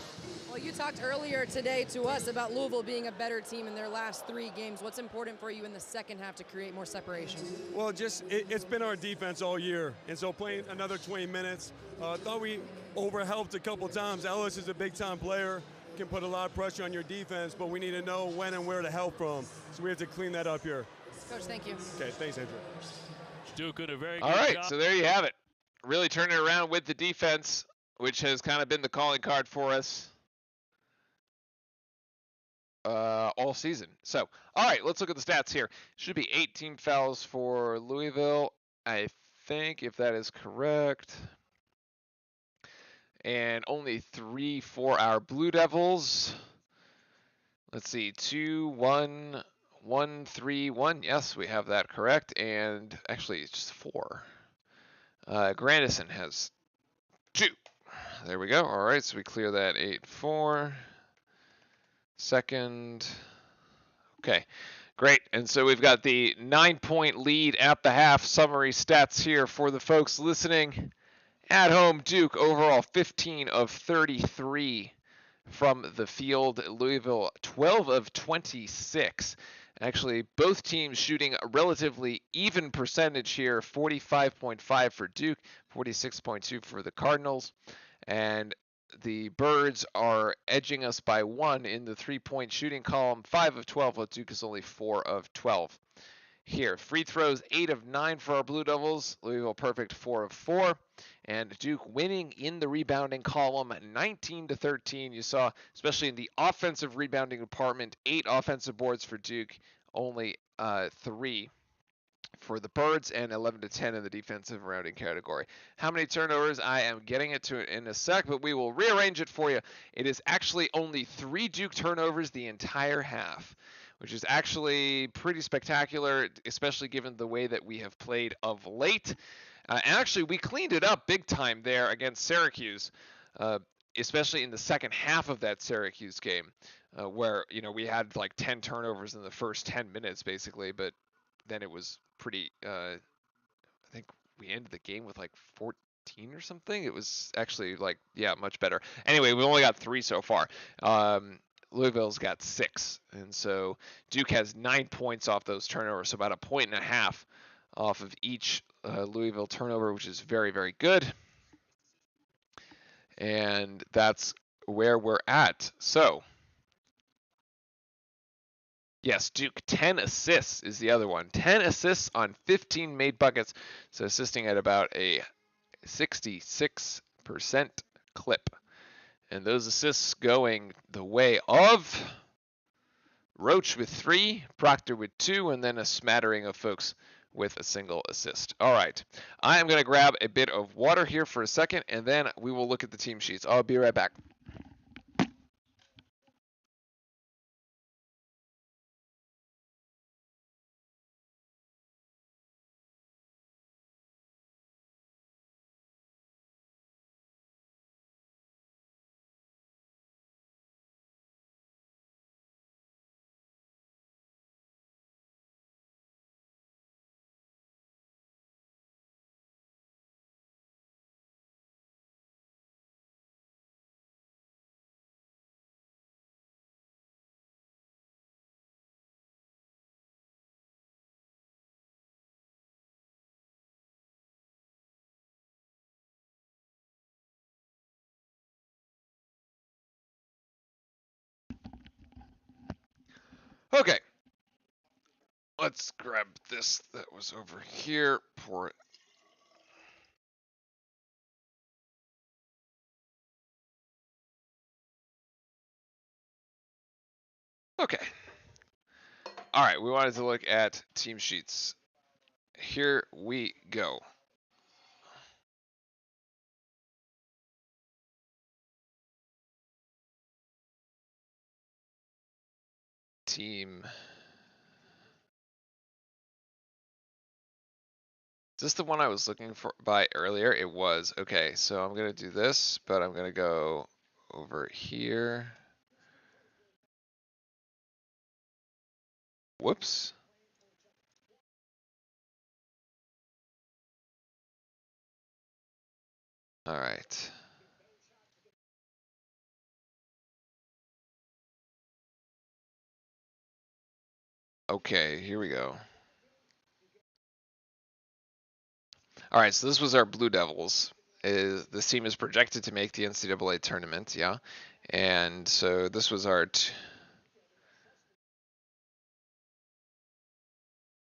Well, you talked earlier today to us about Louisville being a better team in their last 3 games. What's important for you in the second half to create more separation? Well, it's been our defense all year. And so playing another 20 minutes, thought we overhelped a couple times. Ellis is a big-time player, can put a lot of pressure on your defense, but we need to know when and where to help from. So we have to clean that up here. Coach, thank you. Okay, thanks, Andrew. Doing a very good job. All right, job. So there you have it. Really turning it around with the defense, which has kind of been the calling card for us all season. So, all right, let's look at the stats here. Should be 18 fouls for Louisville, I think, if that is correct. And only 3 for our Blue Devils. Let's see, 2, 1, 1, 3, 1. Yes, we have that correct. And actually, it's just 4. Grandison has 2. There we go. All right, so we clear that 8-4. Second. Okay, great. And so we've got the 9-point lead at the half. Summary stats here for the folks listening. At home, Duke overall 15 of 33 from the field. Louisville 12 of 26. Actually, both teams shooting a relatively even percentage here, 45.5 for Duke, 46.2 for the Cardinals. And the Birds are edging us by 1 in the 3-point shooting column, 5 of 12, while Duke is only 4 of 12. Here, free throws 8 of 9 for our Blue Devils. Louisville perfect 4 of 4. And Duke winning in the rebounding column 19-13. You saw, especially in the offensive rebounding department, 8 offensive boards for Duke, only 3 for the Birds, and 11-10 in the defensive rounding category. How many turnovers? I am getting it to it in a sec, but we will rearrange it for you. It is actually only 3 Duke turnovers the entire half, which is actually pretty spectacular, especially given the way that we have played of late. And actually, we cleaned it up big time there against Syracuse. especially in the second half of that Syracuse game, where we had like 10 turnovers in the first 10 minutes basically, but then it was pretty. I think we ended the game with like 14 or something. It was actually like much better. Anyway, we only got 3 so far. Louisville's got 6, and so Duke has 9 points off those turnovers, so about a point and a half off of each Louisville turnover, which is very, very good. And that's where we're at. So, yes, Duke 10 assists is the other one. 10 assists on 15 made buckets, so assisting at about a 66% clip. And those assists going the way of Roach with 3, Proctor with 2, and then a smattering of folks with a single assist. All right, I am going to grab a bit of water here for a second, and then we will look at the team sheets. I'll be right back. Okay, let's grab this that was over here, pour it. Okay. All right, we wanted to look at team sheets. Here we go. Team. Is this the one I was looking for by earlier? It was. Okay, so I'm going to do this, but I'm going to go over here. Whoops. All right. Okay, here we go. All right, so this was our Blue Devils. This team is projected to make the NCAA tournament, yeah. And so this was our...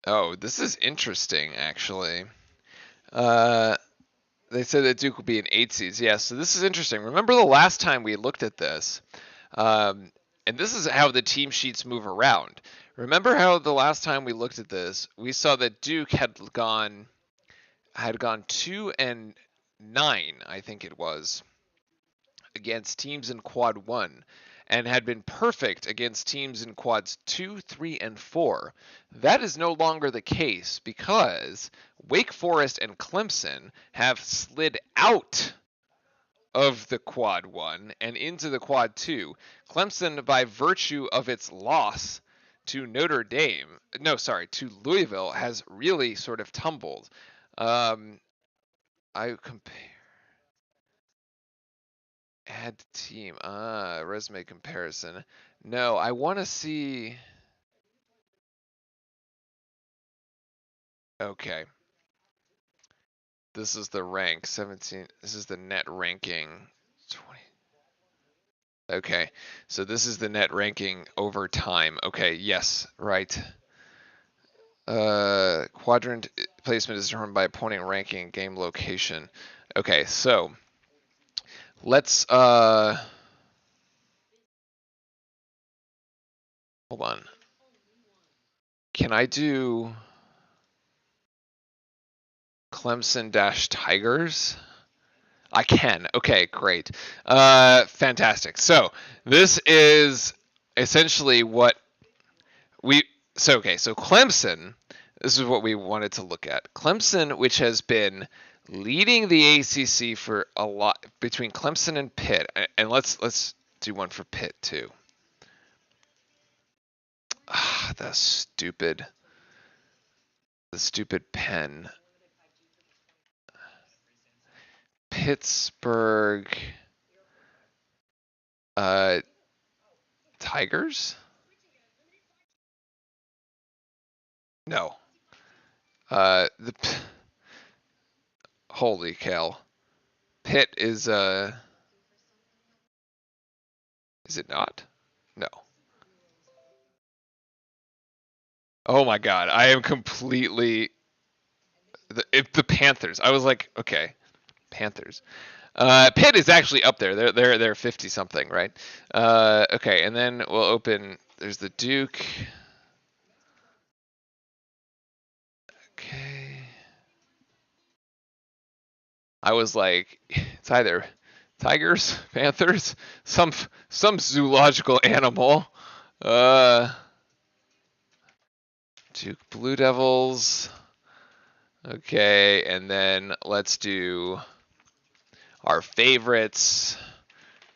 Oh, this is interesting, actually. They said that Duke will be an 8 seed. Yeah, so this is interesting. Remember the last time we looked at this? And this is how the team sheets move around. Remember how the last time we looked at this, we saw that Duke had gone 2-9, I think it was, against teams in quad 1, and had been perfect against teams in quads 2, 3, and 4. That is no longer the case because Wake Forest and Clemson have slid out of the quad 1 and into the quad 2. Clemson, by virtue of its loss to to Louisville, has really sort of tumbled. I compare. Add team. Resume comparison. No, I want to see. Okay. This is the rank 17. This is the net ranking 20. Okay. So this is the net ranking over time. Okay. Yes. Right. Quadrant placement is determined by opponent ranking, game location. Okay. So let's hold on. Can I do Clemson-Tigers? I can. Okay, great. Fantastic. So this is essentially what so Clemson, this is what we wanted to look at. Clemson, which has been leading the ACC for a lot between Clemson and Pitt. And let's do one for Pitt too. The stupid pen. Pittsburgh Tigers? No. Holy cow. Pitt is it not? No. Oh my god, I am completely the Panthers. I was like, okay, Panthers. Pitt is actually up there. They're 50 something, right? Okay, and then we'll open. There's the Duke. Okay. I was like, it's either Tigers, Panthers, some zoological animal. Duke Blue Devils. Okay, and then let's do our favorites.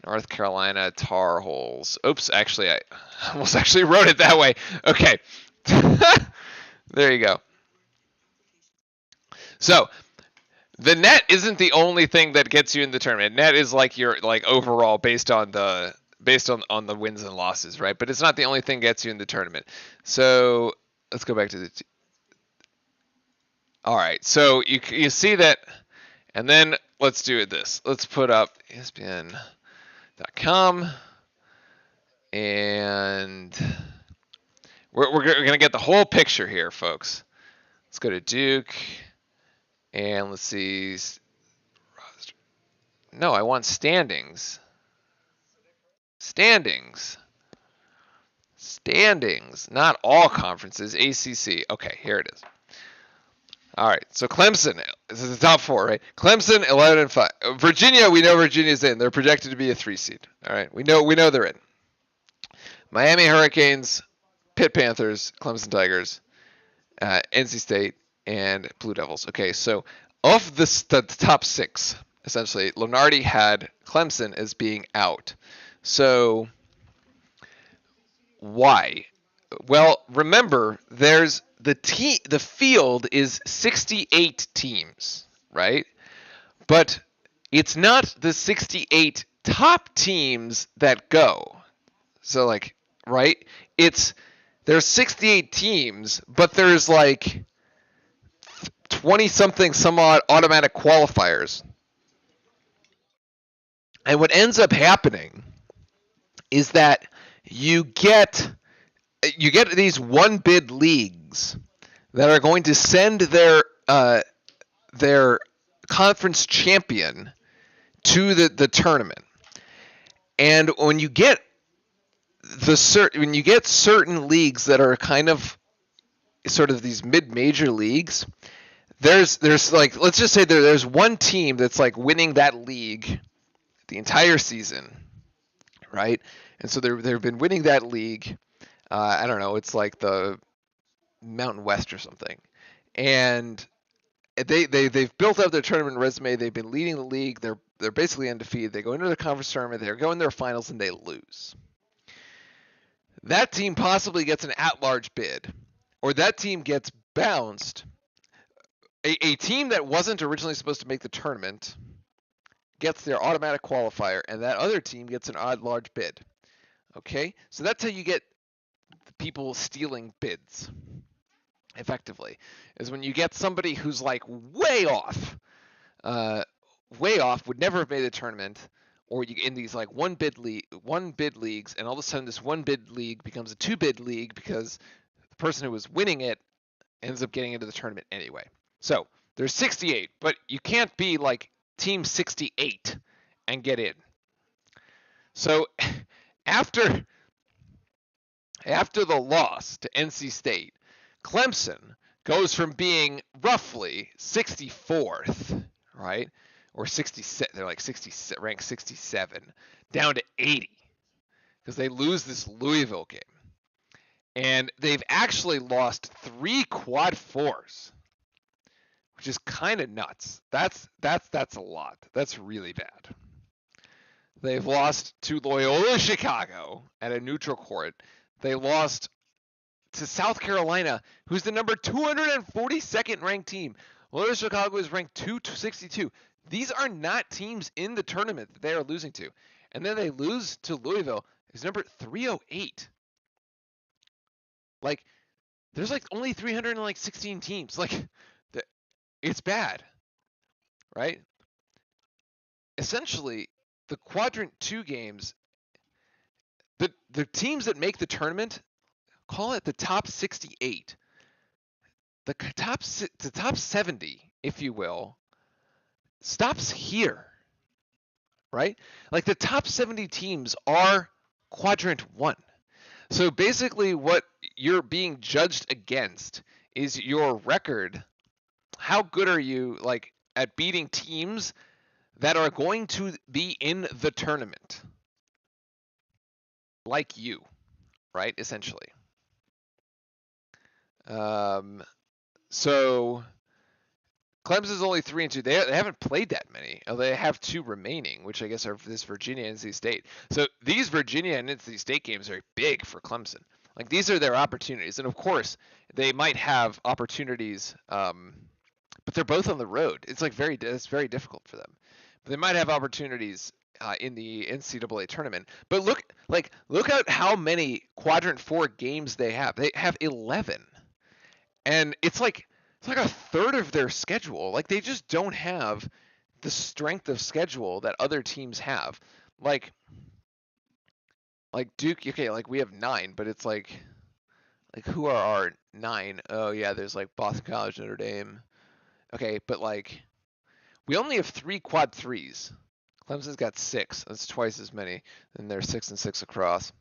North Carolina Tar Heels. Oops, actually, I almost actually wrote it that way. Okay. There you go. So, the net isn't the only thing that gets you in the tournament. Net is like your overall based on the wins and losses, right? But it's not the only thing that gets you in the tournament. So, let's go back to the all right, so you see that, and then let's do this. Let's put up ESPN.com, and we're going to get the whole picture here, folks. Let's go to Duke, and let's see. No, I want standings. Standings, not all conferences, ACC. Okay, here it is. All right, so Clemson, this is the top four, right? Clemson, 11 and 5. Virginia, we know Virginia's in. They're projected to be a 3 seed. All right, we know they're in. Miami Hurricanes, Pitt Panthers, Clemson Tigers, NC State, and Blue Devils. Okay, so of the top 6, essentially, Lunardi had Clemson as being out. So why? Well, remember, there's the field is 68 teams, right? But it's not the 68 top teams that go. So right? There's 68 teams, but there's 20 something some odd automatic qualifiers. And what ends up happening is that you get these one bid leagues that are going to send their conference champion to the tournament. And when you get certain leagues that are kind of sort of these mid-major leagues, there's let's just say there's one team that's winning that league the entire season, right? And so they've been winning that league. I don't know, it's like the Mountain West or something. And they've built up their tournament resume. They've been leading the league. They're basically undefeated. They go into the conference tournament. They go in their finals and they lose. That team possibly gets an at-large bid, or that team gets bounced. A team that wasn't originally supposed to make the tournament gets their automatic qualifier, and that other team gets an at-large bid. Okay, so that's how you get people stealing bids. Effectively, is when you get somebody who's way off, would never have made a tournament, or you in these one bid leagues, and all of a sudden this one bid league becomes a 2 bid league because the person who was winning it ends up getting into the tournament anyway. So there's 68, but you can't be team 68 and get in. So after the loss to NC State, Clemson goes from being roughly 64th, right? Or 66, they're ranked 67, down to 80 because they lose this Louisville game. And they've actually lost 3 quad fours, which is kind of nuts. That's a lot. That's really bad. They've lost to Loyola Chicago at a neutral court. They lost to South Carolina, who's the number 242nd ranked team. Loyola Chicago is ranked 262. These are not teams in the tournament that they are losing to. And then they lose to Louisville, who's number 308. Like, there's like only 316 teams. Like, it's bad, right? Essentially, the quadrant 2 games, the teams that make the tournament, call it the top 68. The top 70, if you will, stops here, right? Like the top 70 teams are quadrant 1. So basically what you're being judged against is your record. How good are you like at beating teams that are going to be in the tournament? Like you, right? Essentially. So Clemson's only 3-2. They haven't played that many. They have 2 remaining, which I guess are this Virginia and NC State. So these Virginia and NC State games are big for Clemson. Like these are their opportunities, and of course they might have opportunities, but they're both on the road. It's like it's very difficult for them. But they might have opportunities in the NCAA tournament. But look at how many quadrant 4 games they have. They have 11, and it's like a third of their schedule. Like they just don't have the strength of schedule that other teams have. Like Duke, okay, like we have 9, but it's like who are our 9? Oh yeah, there's like Boston College, Notre Dame. Okay, but like we only have 3 quad 3s. Clemson's got 6. That's twice as many, and they're 6 and 6 across.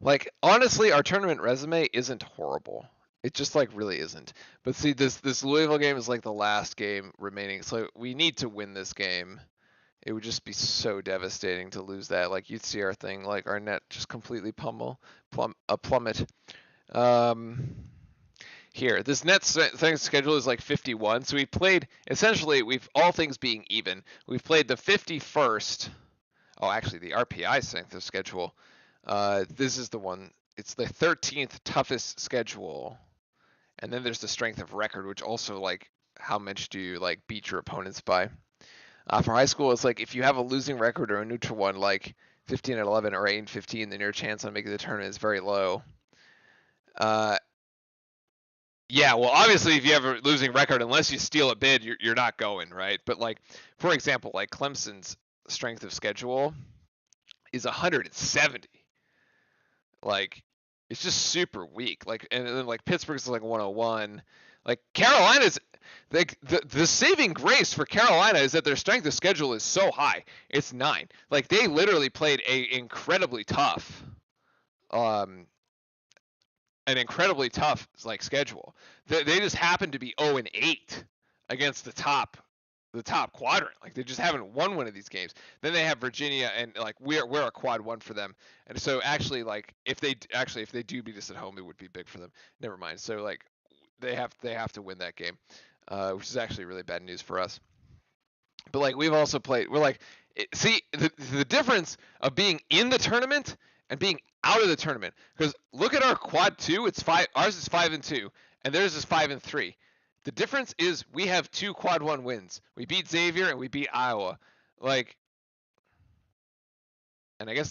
Like honestly, our tournament resume isn't horrible. It just like really isn't. But see, this Louisville game is like the last game remaining, so we need to win this game. It would just be so devastating to lose that. Like you'd see our thing, like our net just completely plummet. Here, this net strength schedule is like 51. So we played essentially, all things being even, we've played the 51st. Oh, actually, the RPI strength of schedule. This is the one. It's the 13th toughest schedule. And then there's the strength of record, which also like how much do you like beat your opponents by. For high school, it's like if you have a losing record or a neutral one, like 15 and 11 or 8 and 15, then your chance on making the tournament is very low. Yeah, well, obviously, if you have a losing record, unless you steal a bid, you're not going, right? But like, for example, like Clemson's strength of schedule is 170. Like, it's just super weak. Like, and then like Pittsburgh's like 101. Like Carolina's, like the saving grace for Carolina is that their strength of schedule is so high. It's 9. Like they literally played an incredibly tough like schedule. They just happen to be 0 and 8 against the top quadrant. Like they just haven't won one of these games. Then they have Virginia, and like we're a quad 1 for them. And so actually, like if they do beat us at home, it would be big for them. Never mind. So like they have to win that game, which is actually really bad news for us. But like we've also played. We're like, see the difference of being in the tournament and being out of the tournament. Because look at our quad 2. It's 5. Ours is 5 and 2, and theirs is 5 and 3. The difference is we have 2 quad 1 wins. We beat Xavier and we beat Iowa. Like, and I guess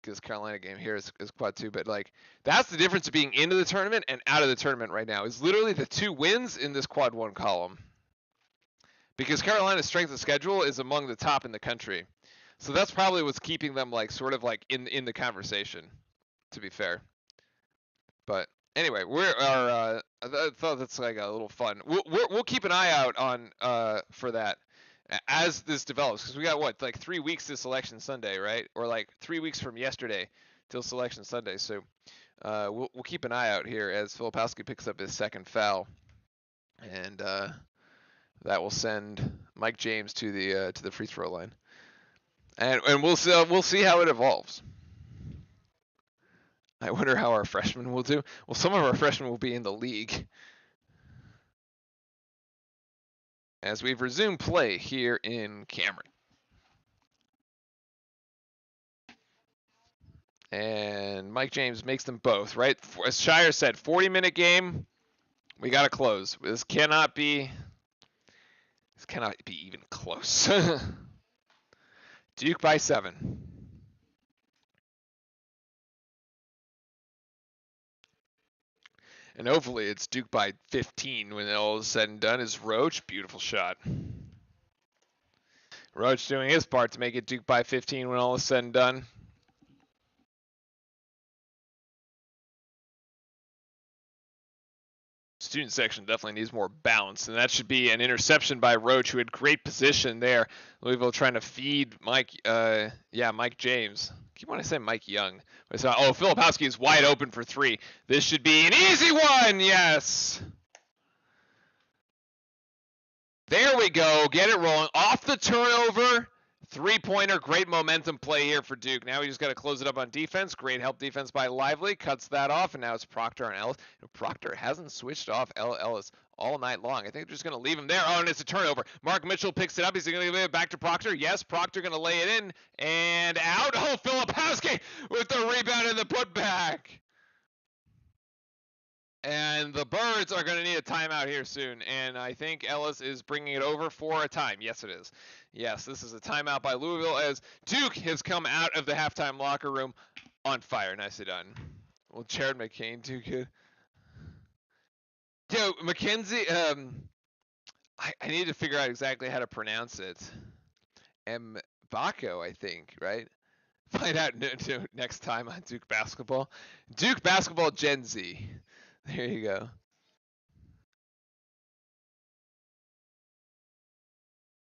this Carolina game here is quad 2, but like that's the difference of being into the tournament and out of the tournament right now. Is literally the 2 wins in this quad 1 column. Because Carolina's strength of schedule is among the top in the country. So that's probably what's keeping them like sort of like in the conversation, to be fair. But anyway, I thought that's like a little fun. We'll keep an eye out on for that as this develops, because we got what, like 3 weeks to Selection Sunday, right? Or like 3 weeks from yesterday till Selection Sunday. So we'll keep an eye out here as Filipowski picks up his second foul, and that will send Mike James to the free throw line. And we'll see how it evolves. I wonder how our freshmen will do. Well, some of our freshmen will be in the league. as we've resumed play here in Cameron. And Mike James makes them both, right? As Shire said, 40-minute game. We got to close. This cannot be even close. Duke by 7. And hopefully it's Duke by 15 when all is said and done. Is Roach. Beautiful shot. Roach doing his part to make it Duke by 15 when all is said and done. Student section definitely needs more bounce, and that should be an interception by Roach, who had great position there. Louisville trying to feed Mike James. I keep wanting to say Mike Young. Filipowski is wide open for 3. This should be an easy one. Yes. There we go. Get it rolling. Off the turnover. 3-pointer. Great momentum play here for Duke. Now we just got to close it up on defense. Great help defense by Lively. Cuts that off, and now it's Proctor and Ellis. Proctor hasn't switched off Ellis all night long. I think they're just going to leave him there. Oh, and it's a turnover. Mark Mitchell picks it up. He's going to give it back to Proctor. Yes, Proctor going to lay it in and out. Oh, Filipowski with the rebound and the putback. And the Birds are going to need a timeout here soon. And I think Ellis is bringing it over for a time. Yes, it is. Yes, this is a timeout by Louisville as Duke has come out of the halftime locker room on fire. Nicely done. Well, Jared McCain, too good. Yo, Mackenzie, I need to figure out exactly how to pronounce it. Mbako, I think, right? Find out next time on Duke Basketball. Duke Basketball Gen Z. There you go.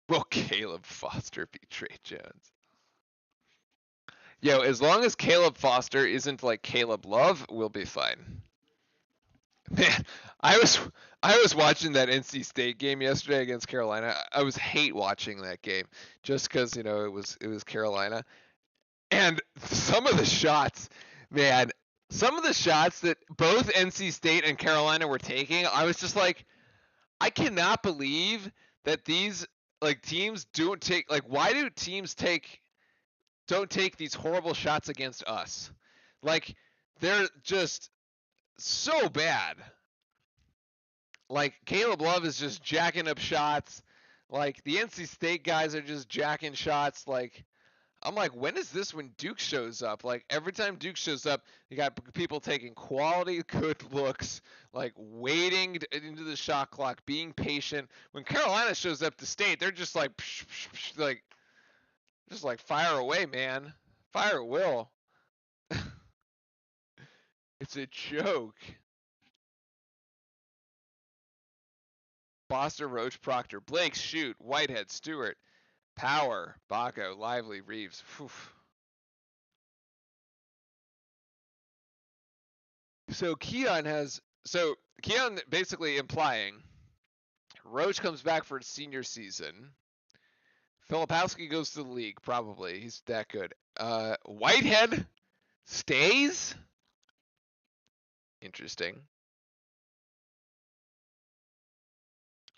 Will Caleb Foster beat Trey Jones? Yo, as long as Caleb Foster isn't like Caleb Love, we'll be fine. Man, I was watching that NC State game yesterday against Carolina. I was hate watching that game just because, it was Carolina. And some of the shots, man, some of the shots that both NC State and Carolina were taking, I was just like, I cannot believe that these teams don't take, why do teams don't take these horrible shots against us? Like, they're just so bad. Like, Caleb Love is just jacking up shots. Like, the NC State guys are just jacking shots. Like, I'm like, when is this when Duke shows up? Like, every time Duke shows up, you got people taking quality, good looks, like waiting into the shot clock, being patient. When Carolina shows up to State, they're just like, just like fire away, man. Fire at will. It's a joke. Foster, Roach, Proctor, Blake, Shoot, Whitehead, Stewart, Power, Baco, Lively, Reeves. Whew. So Keon basically implying Roach comes back for his senior season. Filipowski goes to the league, probably. He's that good. Whitehead stays? Interesting.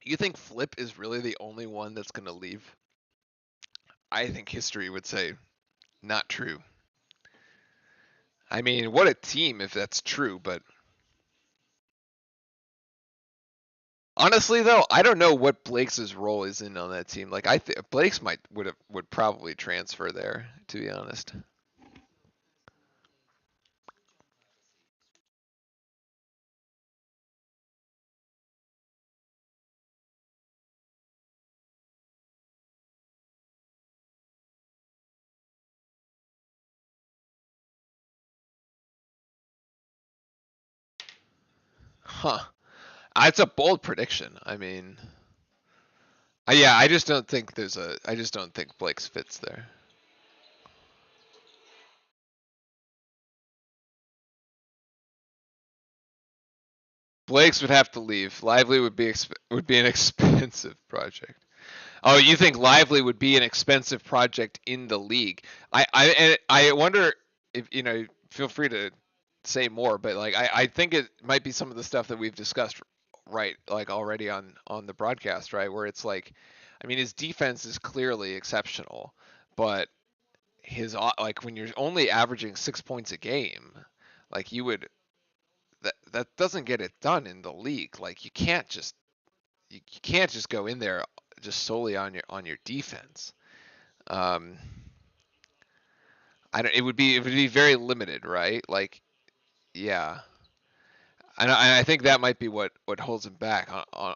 You think Flip is really the only one that's going to leave? I think history would say not true. I mean, what a team if that's true, but honestly though, I don't know what Blake's role is on that team. Like, I think Blake's would probably transfer there, to be honest. Huh. It's a bold prediction. I mean, yeah, I just don't think Blake's fits there. Blake's would have to leave. Lively would be an expensive project. Oh, you think Lively would be an expensive project in the league? I wonder if feel free to say more, but like I think it might be some of the stuff that we've discussed right, like already on the broadcast, right, where it's like, I mean, his defense is clearly exceptional, but his like when you're only averaging 6 points a game, like you would that doesn't get it done in the league. Like you can't just go in there just solely on your defense. Um, I don't. It would be very limited, right? Like, yeah. And I think that might be what holds him back,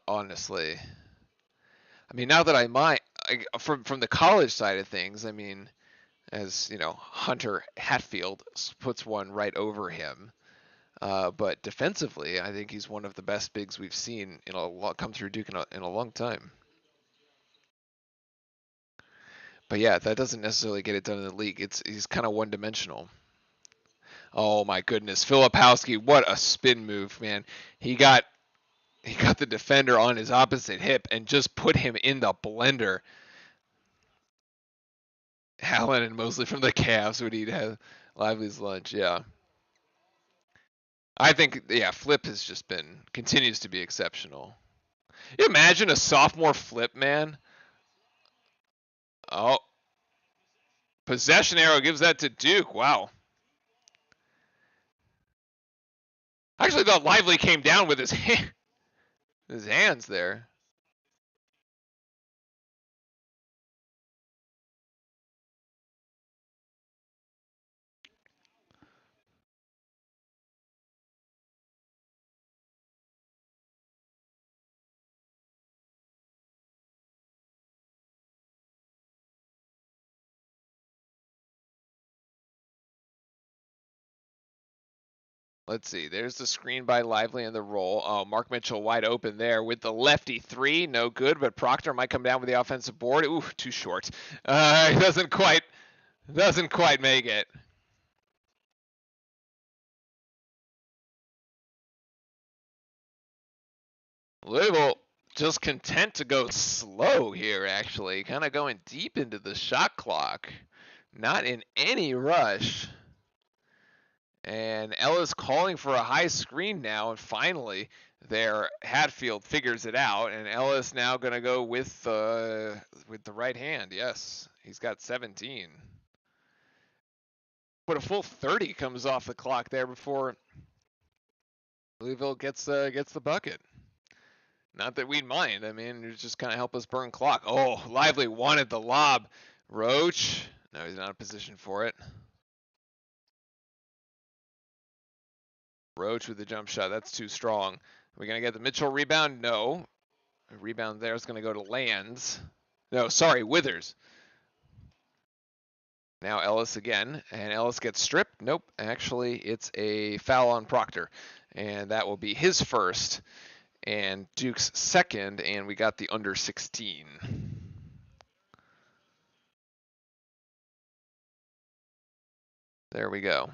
honestly. I mean, now that from the college side of things, I mean, as you know, Hunter Hatfield puts one right over him. But defensively, I think he's one of the best bigs we've seen come through Duke in a long time. But yeah, that doesn't necessarily get it done in the league. He's kind of one-dimensional. Oh my goodness, Filipowski, what a spin move, man! He got the defender on his opposite hip and just put him in the blender. Allen and Mosley from the Cavs would eat Lively's lunch, yeah. I think, yeah, Flip has just continues to be exceptional. You imagine a sophomore Flip, man? Oh, possession arrow gives that to Duke. Wow. I actually thought Lively came down with his hands there. Let's see. There's the screen by Lively and the roll. Oh, Mark Mitchell wide open there with the lefty three. No good, but Proctor might come down with the offensive board. Ooh, too short. Doesn't quite make it. Louisville just content to go slow here, actually. Kind of going deep into the shot clock. Not in any rush. And Ellis calling for a high screen now, and finally there Hatfield figures it out, and Ellis now going to go with the right hand. Yes, he's got 17. But a full 30 comes off the clock there before Louisville gets the bucket. Not that we'd mind. I mean, it just kind of help us burn clock. Oh, Lively wanted the lob. Roach. No, he's not in position for it. Roach with the jump shot. That's too strong. Are we going to get the Mitchell rebound? No. A rebound there is going to go to Lands. No, sorry, Withers. Now Ellis again, and Ellis gets stripped. Nope, actually, it's a foul on Proctor, and that will be his first. And Duke's second, and we got the under 16. There we go.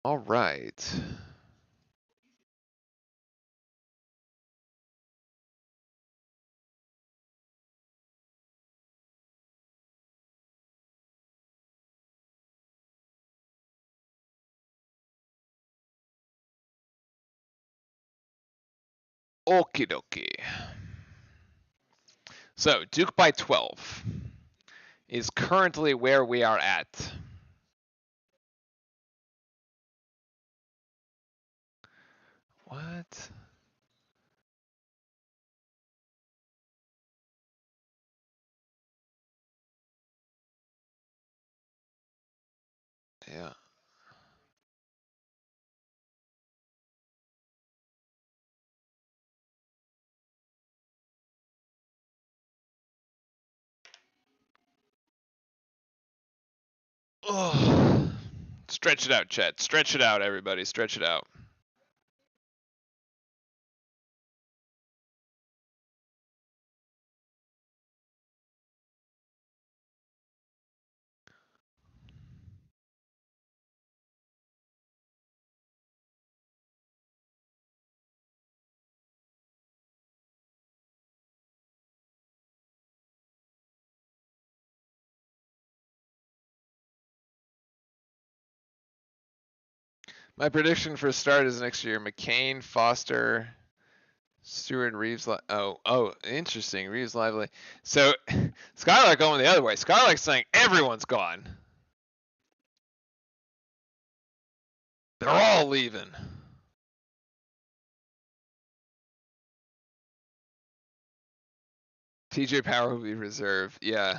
All right. Okie dokie. So Duke by 12 is currently where we are at. What? Yeah. Oh. Stretch it out, Chet. Stretch it out, everybody. Stretch it out. My prediction for start is next year: McCain, Foster, Stewart, Reeves. Interesting. Reeves, Lively. So Skylark going the other way. Skylark's saying everyone's gone. They're all leaving. TJ Power will be reserved. Yeah.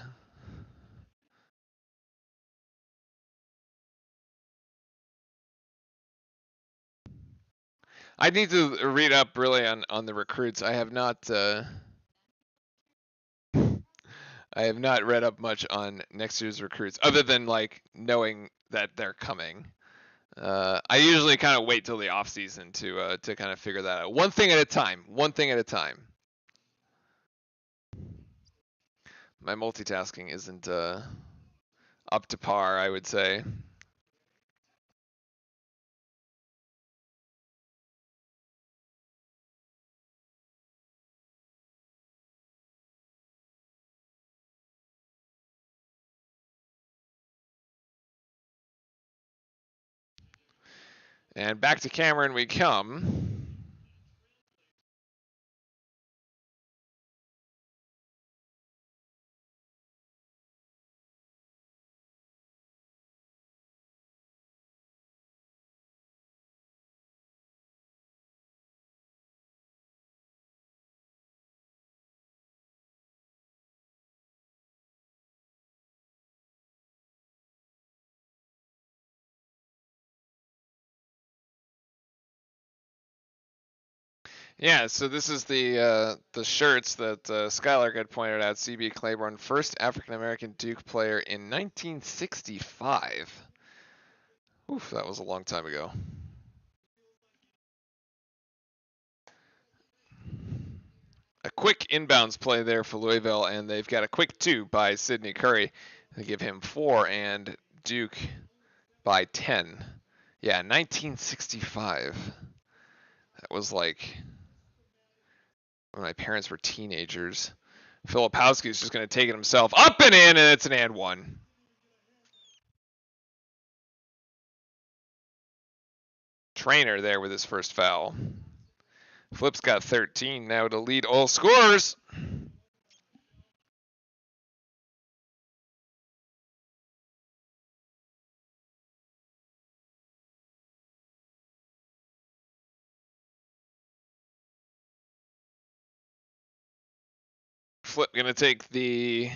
I need to read up really on the recruits. I have not read up much on next year's recruits, other than like knowing that they're coming. I usually kind of wait till the off season to kind of figure that out. One thing at a time. One thing at a time. My multitasking isn't up to par, I would say. And back to Cameron we come. Yeah, so this is the shirts that Skylark had pointed out. CB Claiborne, first African American Duke player in 1965. Oof, that was a long time ago. A quick inbounds play there for Louisville, and they've got a quick 2 by Sidney Curry. They give him 4, and Duke by 10. Yeah, 1965. That was like when my parents were teenagers. Filipowski's just going to take it himself. Up and in, and it's an and one. Trainer there with his first foul. Flip's got 13 now to lead all scorers. Flip going to take the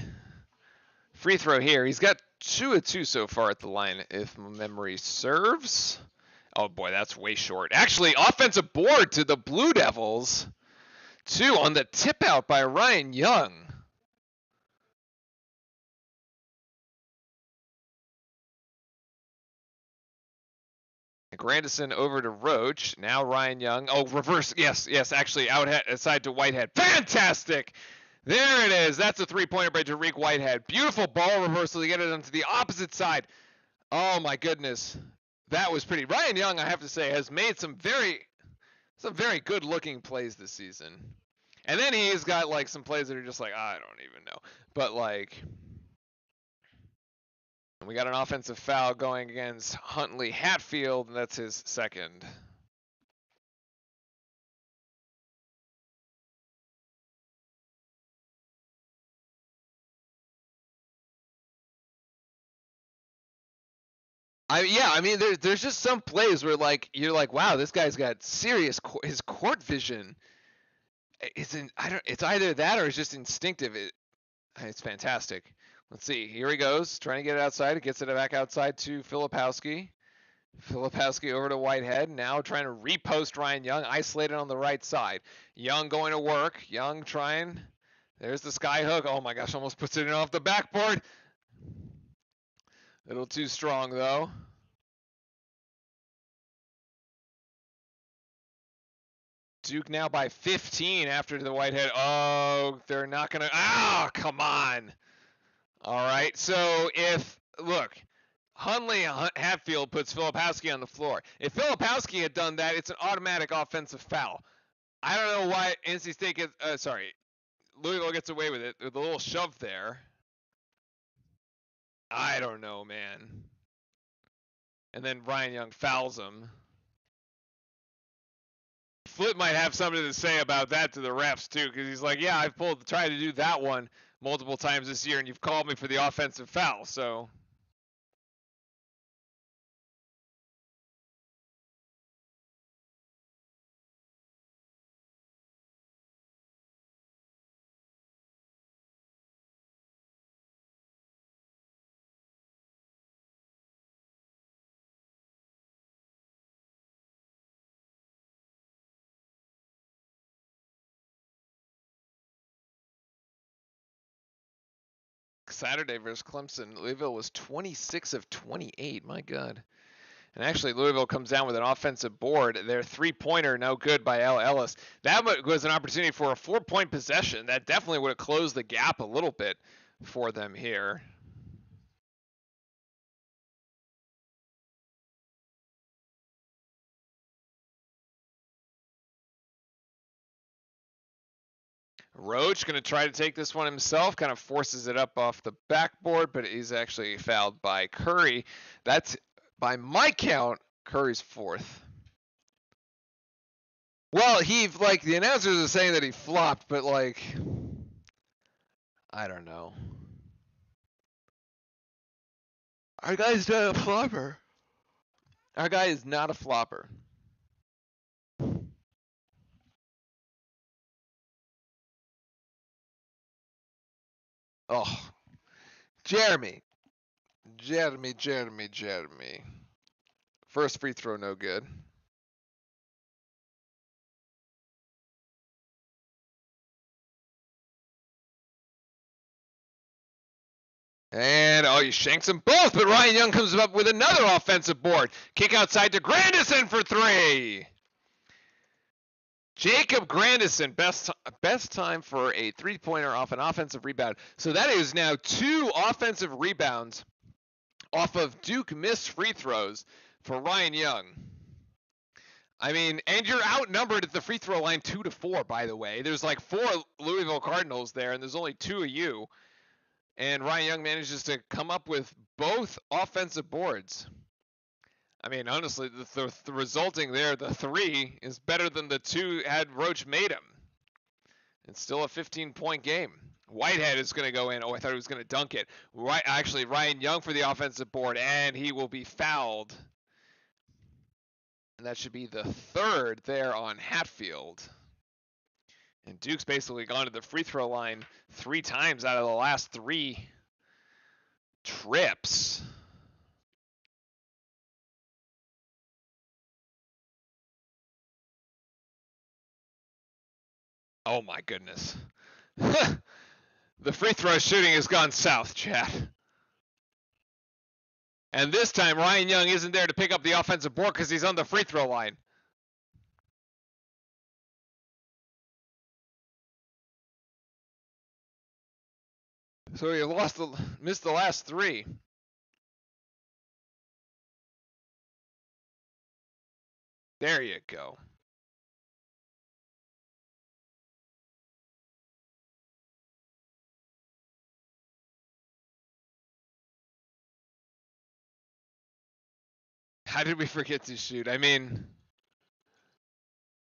free throw here. He's got 2 of 2 so far at the line, if memory serves. Oh boy, that's way short. Actually, offensive board to the Blue Devils. 2 on the tip out by Ryan Young. Grandison over to Roach. Now Ryan Young. Oh, reverse. Yes. Actually, outside to Whitehead. Fantastic. There it is. That's a three-pointer by Tariq Whitehead. Beautiful ball reversal to get it onto the opposite side. Oh my goodness. That was pretty. Ryan Young, I have to say, has made some very good-looking plays this season. And then he's got like some plays that are just like, I don't even know. But like, we got an offensive foul going against Huntley Hatfield, and that's his second. I mean, there's just some plays where like you're like, wow, this guy's got serious his court vision. It's either that or it's just instinctive. It's fantastic. Let's see. Here he goes, trying to get it outside. It gets it back outside to Filipowski. Filipowski over to Whitehead. Now trying to repost Ryan Young, isolated on the right side. Young going to work. Young trying. There's the sky hook. Oh my gosh, almost puts it in off the backboard. A little too strong though. Duke now by 15 after the Whitehead. Oh, they're not going to. Ah, come on. All right. So look, Huntley Hatfield puts Filipowski on the floor. If Filipowski had done that, it's an automatic offensive foul. I don't know why NC State Louisville gets away with it with a little shove there. I don't know, man. And then Ryan Young fouls him. Flip might have something to say about that to the refs too, because he's like, yeah, I've tried to do that one multiple times this year, and you've called me for the offensive foul. So Saturday versus Clemson, Louisville was 26 of 28. My God. And actually, Louisville comes down with an offensive board. Their three-pointer, no good by L. Ellis. That was an opportunity for a 4-point possession. That definitely would have closed the gap a little bit for them here. Roach going to try to take this one himself, kind of forces it up off the backboard, but he's actually fouled by Curry. That's, by my count, Curry's fourth. Well, the announcers are saying that he flopped, but I don't know. Our guy's not a flopper. Our guy is not a flopper. Oh, Jeremy. First free throw, no good. And, he shanks them both, but Ryan Young comes up with another offensive board. Kick outside to Grandison for three. Jacob Grandison, best time for a three-pointer off an offensive rebound. So that is now 2 offensive rebounds off of Duke missed free throws for Ryan Young. I mean, and you're outnumbered at the free throw line 2-4, by the way. There's 4 Louisville Cardinals there, and there's only 2 of you. And Ryan Young manages to come up with both offensive boards. I mean, honestly, the resulting there, the 3, is better than the 2 had Roach made him. It's still a 15-point game. Whitehead is going to go in. Oh, I thought he was going to dunk it. Actually, Ryan Young for the offensive board, and he will be fouled. And that should be the 3rd there on Hatfield. And Duke's basically gone to the free throw line 3 times out of the last 3 trips. Oh my goodness. The free throw shooting has gone south, chat. And this time, Ryan Young isn't there to pick up the offensive board because he's on the free throw line. So he missed the last 3. There you go. How did we forget to shoot? I mean,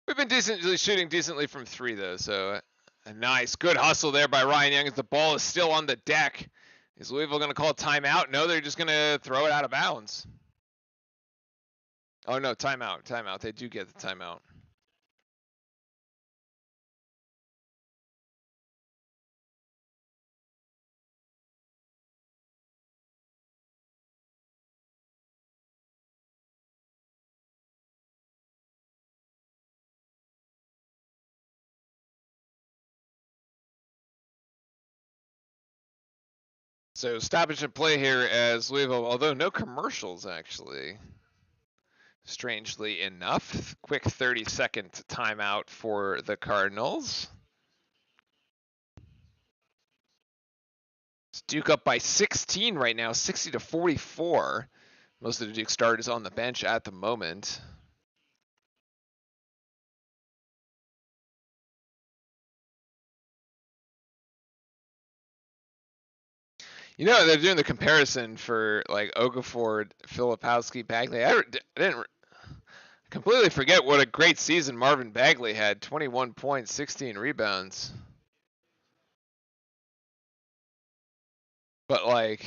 we've been shooting decently from 3 though, so a nice, good hustle there by Ryan Young as the ball is still on the deck. Is Louisville going to call a timeout? No, they're just going to throw it out of bounds. Oh no, timeout. They do get the timeout. So stoppage and play here as Louisville, although no commercials actually. Strangely enough, quick 30-second timeout for the Cardinals. It's Duke up by 16 right now, 60-44. Most of the Duke starters on the bench at the moment. You know, they're doing the comparison for like Okafor, Filipowski, Bagley. I Completely forget what a great season Marvin Bagley had. 21 points, 16 rebounds. But like,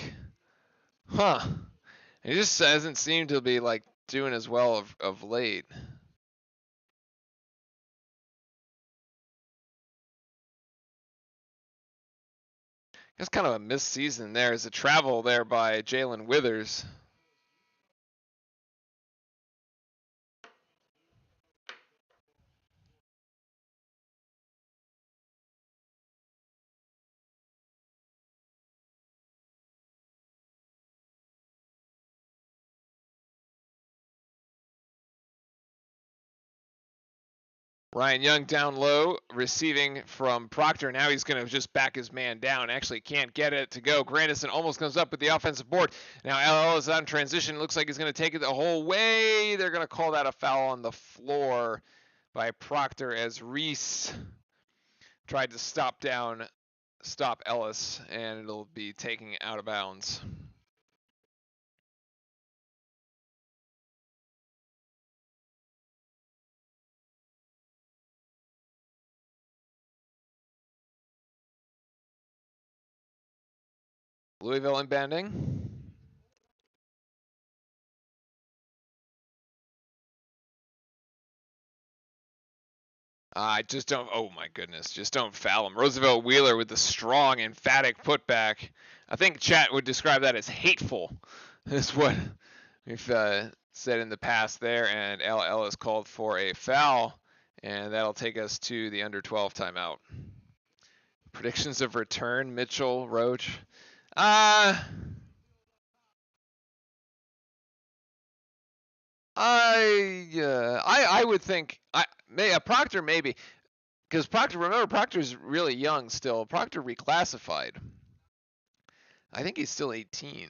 he just hasn't seemed to be like doing as well of late. It's kind of a missed season there. There's a travel there by Jalen Withers. Ryan Young down low, receiving from Proctor. Now he's going to just back his man down. Actually can't get it to go. Grandison almost comes up with the offensive board. Now LL is on transition. Looks like he's going to take it the whole way. They're going to call that a foul on the floor by Proctor as Reese tried to stop Ellis, and it'll be taking out of bounds. Louisville inbounding. I just don't, oh my goodness, just don't foul him. Roosevelt Wheeler with the strong, emphatic putback. I think chat would describe that as hateful, is what we've said in the past there. And LL is called for a foul, and that'll take us to the under 12 timeout. Predictions of return, Mitchell, Roach. I would think Proctor maybe, because remember Proctor's really young still. Proctor reclassified. I think he's still 18.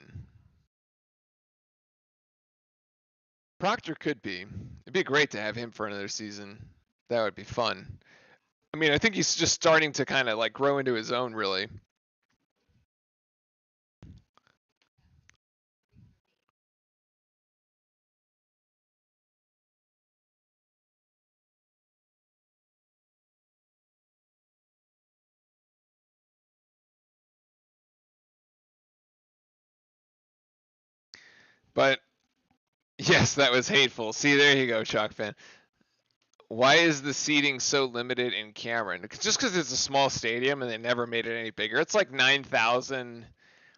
Proctor could be. It'd be great to have him for another season. That would be fun. I mean, I think he's just starting to kind of like grow into his own, really. But yes, that was hateful. See, there you go, Chalk fan. Why is the seating so limited in Cameron? Just because it's a small stadium and they never made it any bigger. It's like 9,000.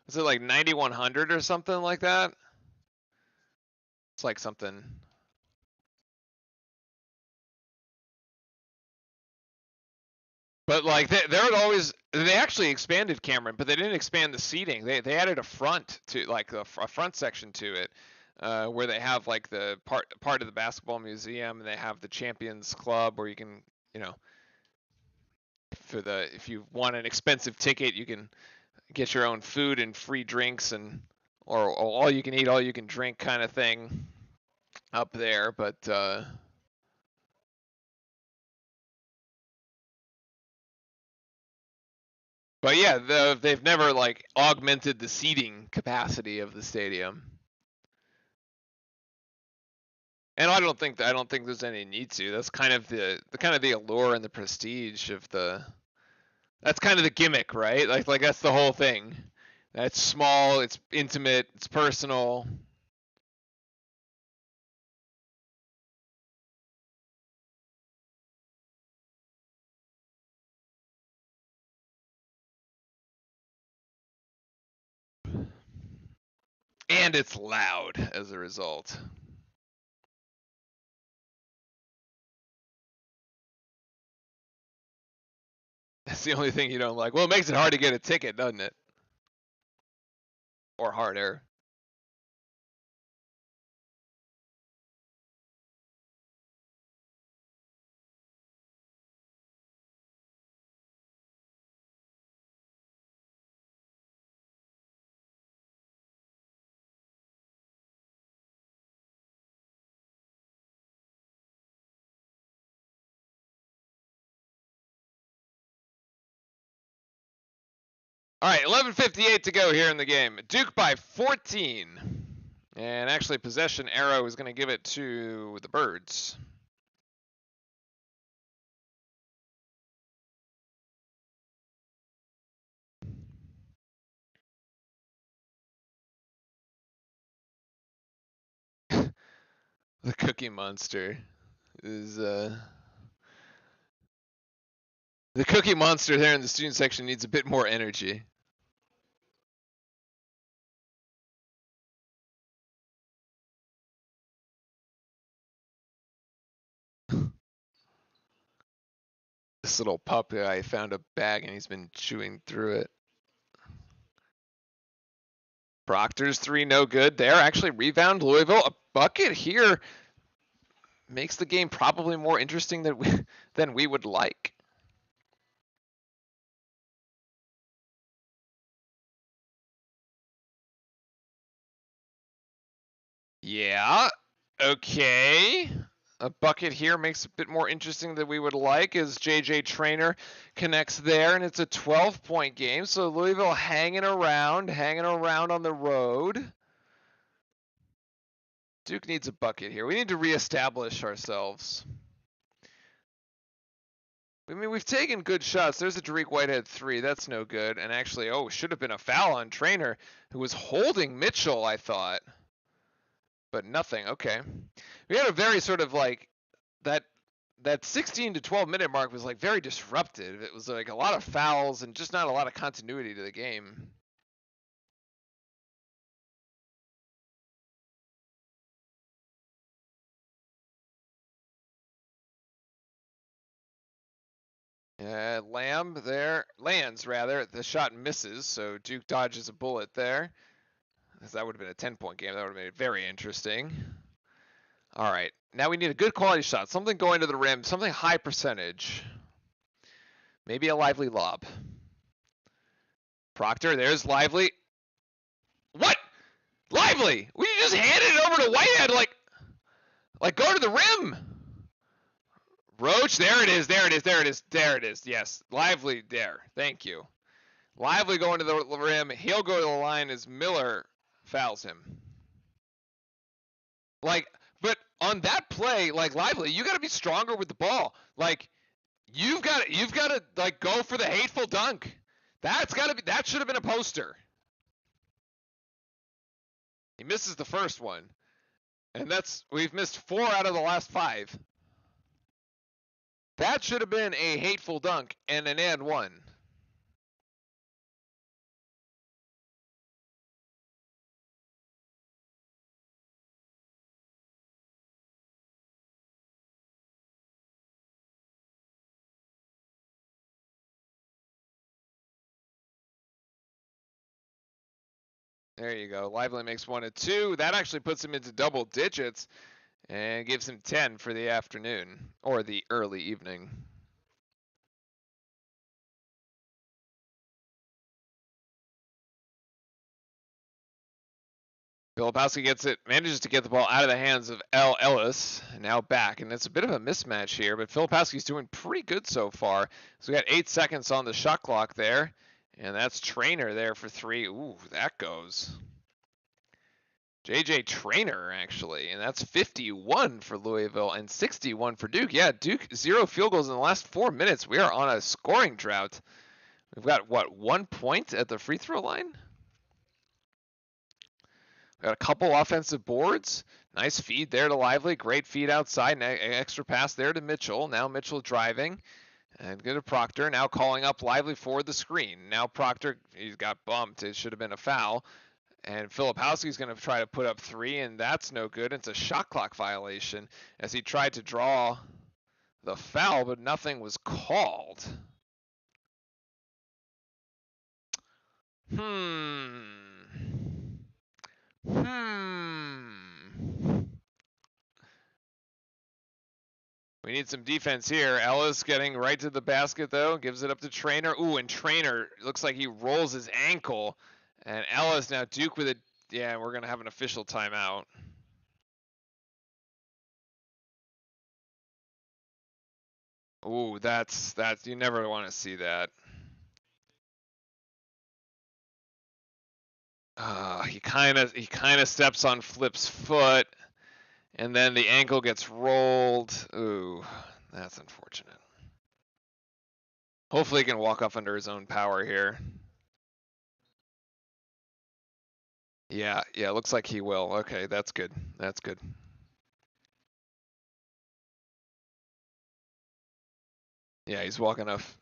Was it like 9,100 or something like that? It's like something. But like they actually expanded Cameron, but they didn't expand the seating. They added a front to like a front section to it, where they have like the part of the basketball museum, and they have the Champions Club where you can, if you want an expensive ticket, you can get your own food and free drinks or all you can eat, all you can drink kind of thing up there, but yeah, they've never like augmented the seating capacity of the stadium, and I don't think there's any need to. That's kind of the allure and the prestige of that's kind of the gimmick, right? Like that's the whole thing. That's small, it's intimate, it's personal. And it's loud as a result. That's the only thing you don't like. Well, it makes it hard to get a ticket, doesn't it? Or harder. All right, 11:58 to go here in the game. Duke by 14. And actually, possession arrow is going to give it to the Birds. The Cookie Monster is the Cookie Monster there in the student section needs a bit more energy. This little pup guy found a bag and he's been chewing through it. Proctor's 3, no good there. Actually, rebound Louisville. A bucket here makes the game probably more interesting than we would like. Yeah, okay. A bucket here makes it a bit more interesting than we would like as JJ Trainer connects there, and it's a 12-point game. So Louisville hanging around on the road. Duke needs a bucket here. We need to reestablish ourselves. I mean, we've taken good shots. There's a Derek Whitehead 3. That's no good. And actually, should have been a foul on Trainer, who was holding Mitchell, I thought. But nothing. Okay. We had a very sort of like that 16 to 12 minute mark was like very disruptive. It was like a lot of fouls and just not a lot of continuity to the game. Lands rather. The shot misses, so Duke dodges a bullet there. That would have been a 10-point game. That would have made it very interesting. All right, now we need a good quality shot. Something going to the rim, something high percentage. Maybe a lively lob. Proctor, there's Lively. What? Lively! We just handed it over to Whitehead like go to the rim. Roach, there it is. Yes, Lively there. Thank you. Lively going to the rim. He'll go to the line as Miller fouls him. But on that play, Lively, you got to be stronger with the ball. You've got to like go for the hateful dunk. That should have been a poster. He misses the first one. And we've missed 4 out of the last 5. That should have been a hateful dunk and an and one. There you go. Lively makes 1 and 2. That actually puts him into double digits and gives him 10 for the afternoon or the early evening. Filipowski manages to get the ball out of the hands of L. Ellis, and now back, and it's a bit of a mismatch here, but Filipowski's doing pretty good so far. So we got 8 seconds on the shot clock there, and that's Trainer there for 3. Ooh, that goes. JJ Trainer, actually, and that's 51 for Louisville and 61 for Duke. Yeah, Duke, 0 field goals in the last 4 minutes. We are on a scoring drought. We've got, 1 point at the free throw line? Got a couple offensive boards. Nice feed there to Lively. Great feed outside. An extra pass there to Mitchell. Now Mitchell driving. And good to Proctor. Now calling up Lively for the screen. Now Proctor, he's got bumped. It should have been a foul. And Filipowski's going to try to put up 3, and that's no good. It's a shot clock violation as he tried to draw the foul, but nothing was called. We need some defense here. Ellis getting right to the basket, though. Gives it up to Trainer. Ooh, and Trainer looks like he rolls his ankle. And Ellis now Duke with it. Yeah, we're going to have an official timeout. Ooh, that's you never want to see that. He kind of steps on Flip's foot, and then the ankle gets rolled. Ooh, that's unfortunate. Hopefully he can walk off under his own power here. Yeah, looks like he will. Okay, that's good. That's good. Yeah, he's walking off.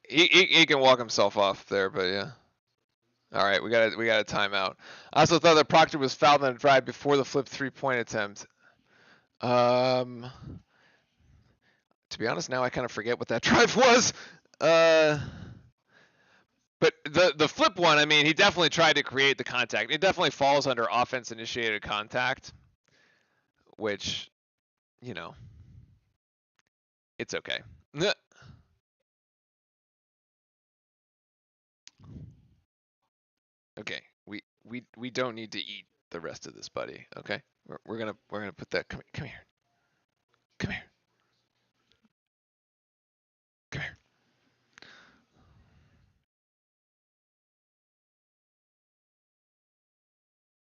He can walk himself off there, but yeah. All right, we got a timeout. I also thought that Proctor was fouled on a drive before the Flip 3-point attempt. To be honest, now I kind of forget what that drive was. But the Flip one, I mean, he definitely tried to create the contact. It definitely falls under offense-initiated contact, which, you know, it's okay. Okay, we don't need to eat the rest of this, buddy. Okay, we're gonna put that. Come here, come here, come here.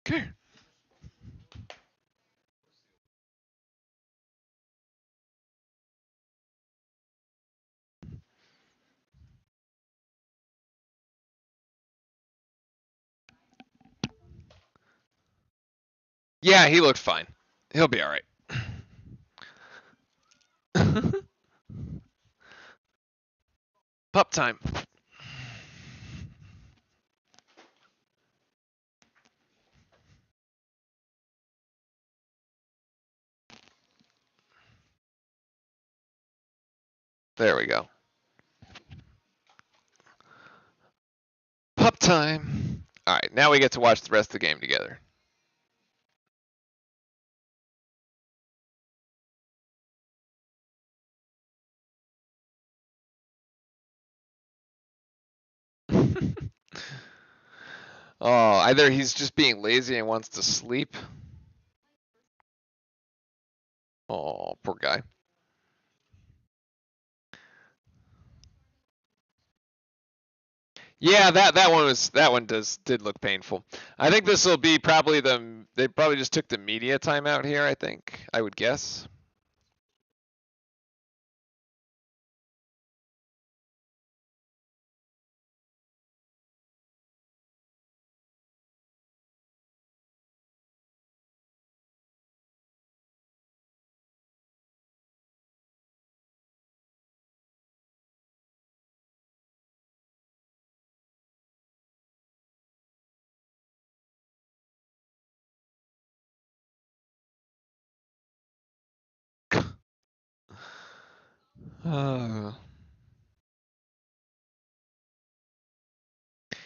Come here. Yeah, he looked fine. He'll be all right. Pup time. There we go. Pup time. All right, now we get to watch the rest of the game together. Oh, either he's just being lazy and wants to sleep. Oh, poor guy. Yeah, that one did look painful. I think this will be probably they probably just took the media timeout here, I think. I would guess.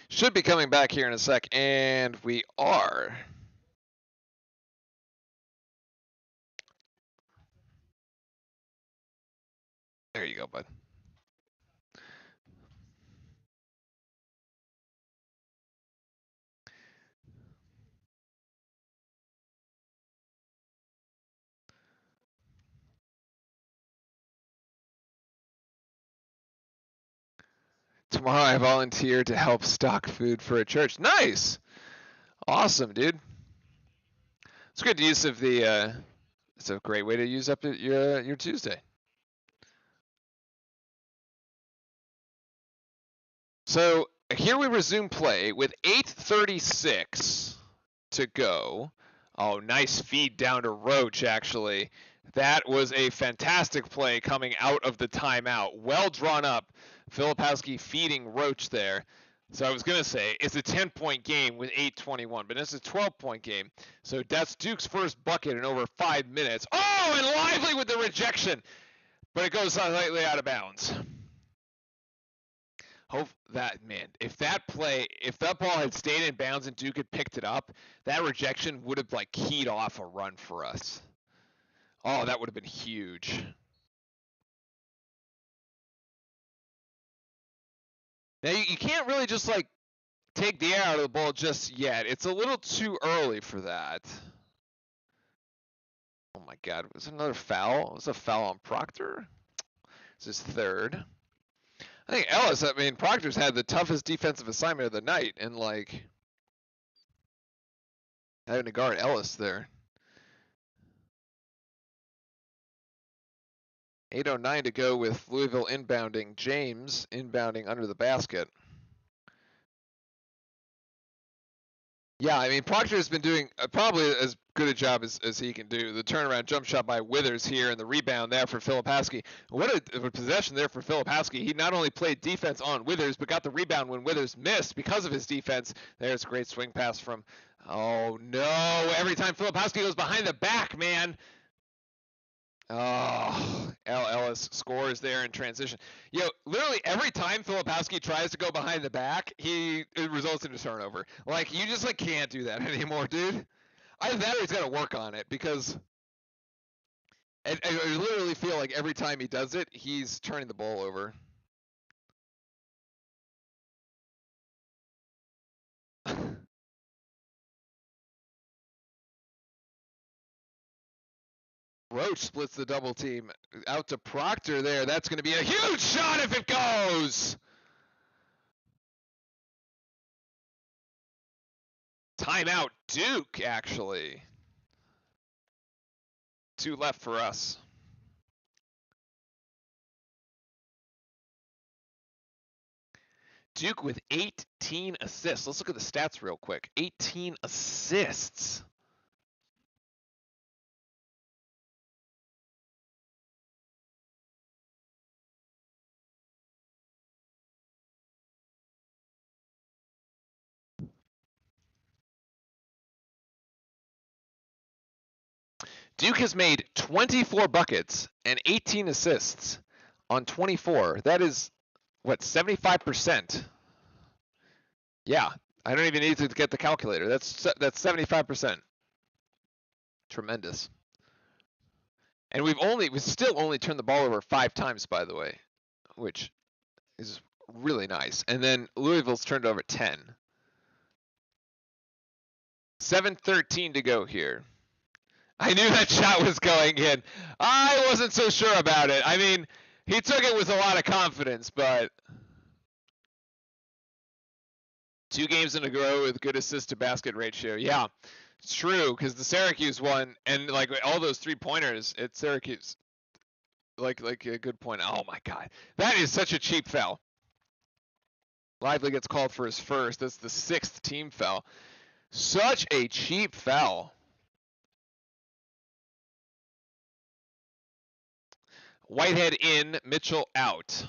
Should be coming back here in a sec, and we are. There you go, bud. Tomorrow I volunteer to help stock food for a church. Nice. Awesome, dude. It's a good use of the it's a great way to use up your Tuesday. So here we resume play with 8:36 to go. Oh, nice feed down to Roach, actually. That was a fantastic play coming out of the timeout. Well drawn up. Filipowski feeding Roach there. So I was going to say, it's a 10-point game with 8:21, but it's a 12-point game. So that's Duke's first bucket in over 5 minutes. Oh, and Lively with the rejection. But it goes slightly out of bounds. Hope that, man, if that ball had stayed in bounds and Duke had picked it up, that rejection would have, like, keyed off a run for us. Oh, that would have been huge. Now, you can't really just, like, take the air out of the ball just yet. It's a little too early for that. Oh, my God. Was it another foul? It was a foul on Proctor? It's his third. I think Ellis, Proctor's had the toughest defensive assignment of the night, and, like, Having to guard Ellis there. 8:09 to go with Louisville inbounding. James inbounding under the basket. Yeah, I mean, Proctor has been doing probably as good a job as he can do. The turnaround jump shot by Withers here and the rebound there for Filipowski. What a possession there for Filipowski. He not only played defense on Withers, but got the rebound when Withers missed because of his defense. There's a great swing pass from, oh no, every time Filipowski goes behind the back, man. Oh, Ellis scores there in transition. Yo, literally every time Filipowski tries to go behind the back, it results in a turnover. Like, you just can't do that anymore, dude. Either that or he's got to work on it, because I literally feel like every time he does it, he's turning the ball over. Roach splits the double team out to Proctor there. That's going to be a huge shot if it goes. Timeout Duke, actually. 2 left for us. Duke with 18 assists. Let's look at the stats real quick. 18 assists. Duke has made 24 buckets and 18 assists on 24. That is, what, 75%? Yeah, I don't even need to get the calculator. That's 75%. Tremendous. And we've still only turned the ball over 5 times, by the way, which is really nice. And then Louisville's turned over 10. 7:13 to go here. I knew that shot was going in. I wasn't so sure about it. I mean, he took it with a lot of confidence, but 2 games in a row with good assist to basket ratio. Yeah, it's true, because the Syracuse one, and like all those 3-pointers at Syracuse, like a good point. Oh my God, that is such a cheap foul. Lively gets called for his first. That's the 6th team foul. Such a cheap foul. Whitehead in, Mitchell out.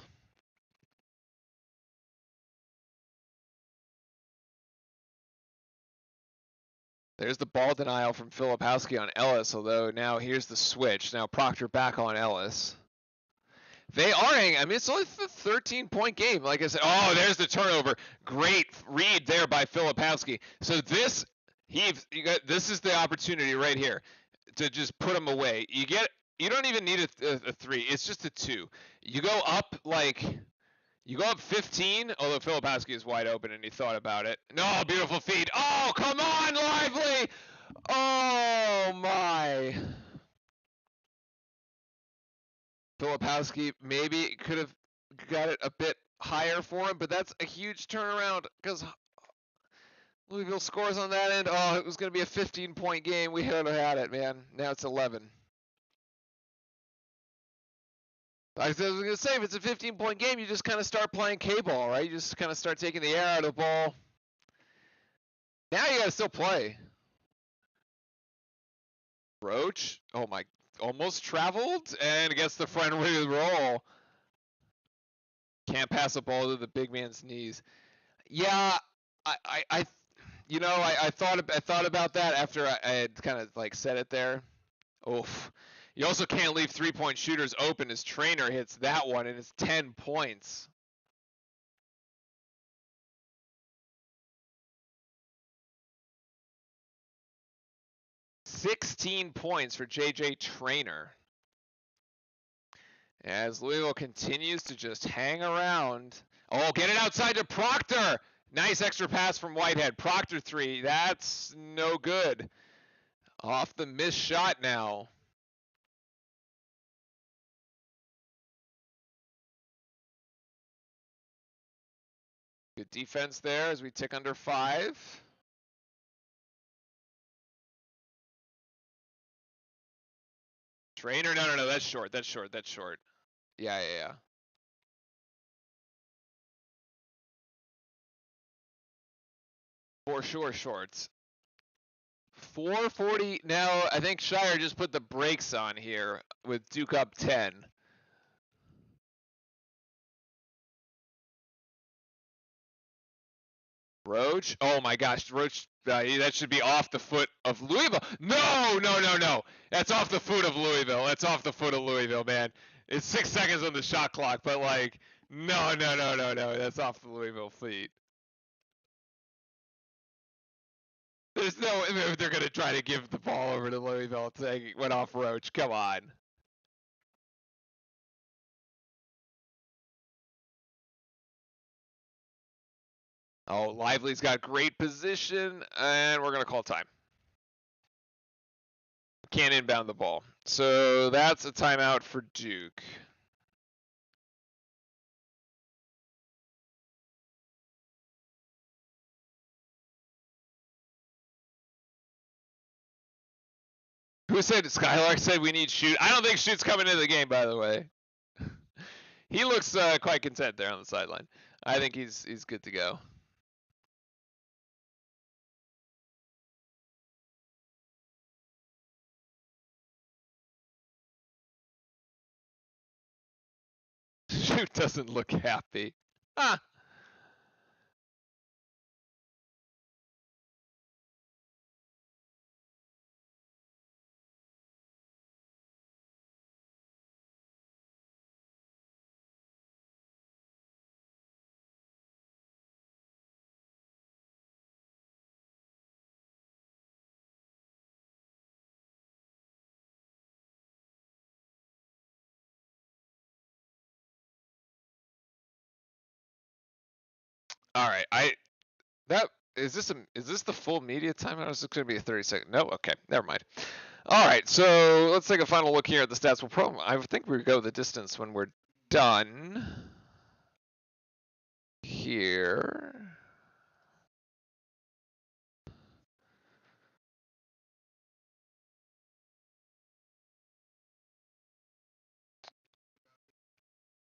There's the ball denial from Filipowski on Ellis, although now here's the switch. Now Proctor back on Ellis. They are hanging. I mean, it's only a 13-point game. Like I said, oh, there's the turnover. Great read there by Filipowski. So this is the opportunity right here to just put him away. You don't even need a 3. It's just a 2. You go up 15, although Filipowski is wide open and he thought about it. No, beautiful feed. Oh, come on, Lively. Oh, my. Filipowski maybe could have got it a bit higher for him, but that's a huge turnaround because Louisville scores on that end. Oh, it was going to be a 15-point game. We had it, man. Now it's 11. I was going to say, if it's a 15-point game, you just kind of start playing K-ball, right? You just kind of start taking the air out of the ball. Now you got to still play. Roach, oh my, almost traveled and gets the front with roll. Can't pass the ball to the big man's knees. Yeah, I thought about that after I had kind of said it there. Oof. You also can't leave 3-point shooters open as Trainer hits that one, and it's 10 points. $16 points for J.J. Trainer. As Louisville continues to just hang around. Oh, get it outside to Proctor. Nice extra pass from Whitehead. Proctor 3. That's no good. Off the missed shot now. Good defense there as we tick under 5. Trainer? No. That's short. That's short. Yeah. For sure, shorts. 440. Now, I think Shire just put the brakes on here with Duke up 10. Roach? Oh my gosh, Roach, that should be off the foot of Louisville. No. That's off the foot of Louisville. That's off the foot of Louisville, man. It's 6 seconds on the shot clock, but like, no. That's off the Louisville feet. There's no, they're going to try to give the ball over to Louisville saying it went off Roach. Come on. Oh, Lively's got great position, and we're going to call time. Can't inbound the ball. So that's a timeout for Duke. Who said Skylark said we need Shoot? I don't think Shoot's coming into the game, by the way. He looks quite content there on the sideline. I think he's good to go. Shoot doesn't look happy. Ah. All right, is this the full media timeout? Is this going to be a 30-second? No, okay, never mind. All right, so let's take a final look here at the stats. I think we go the distance when we're done here.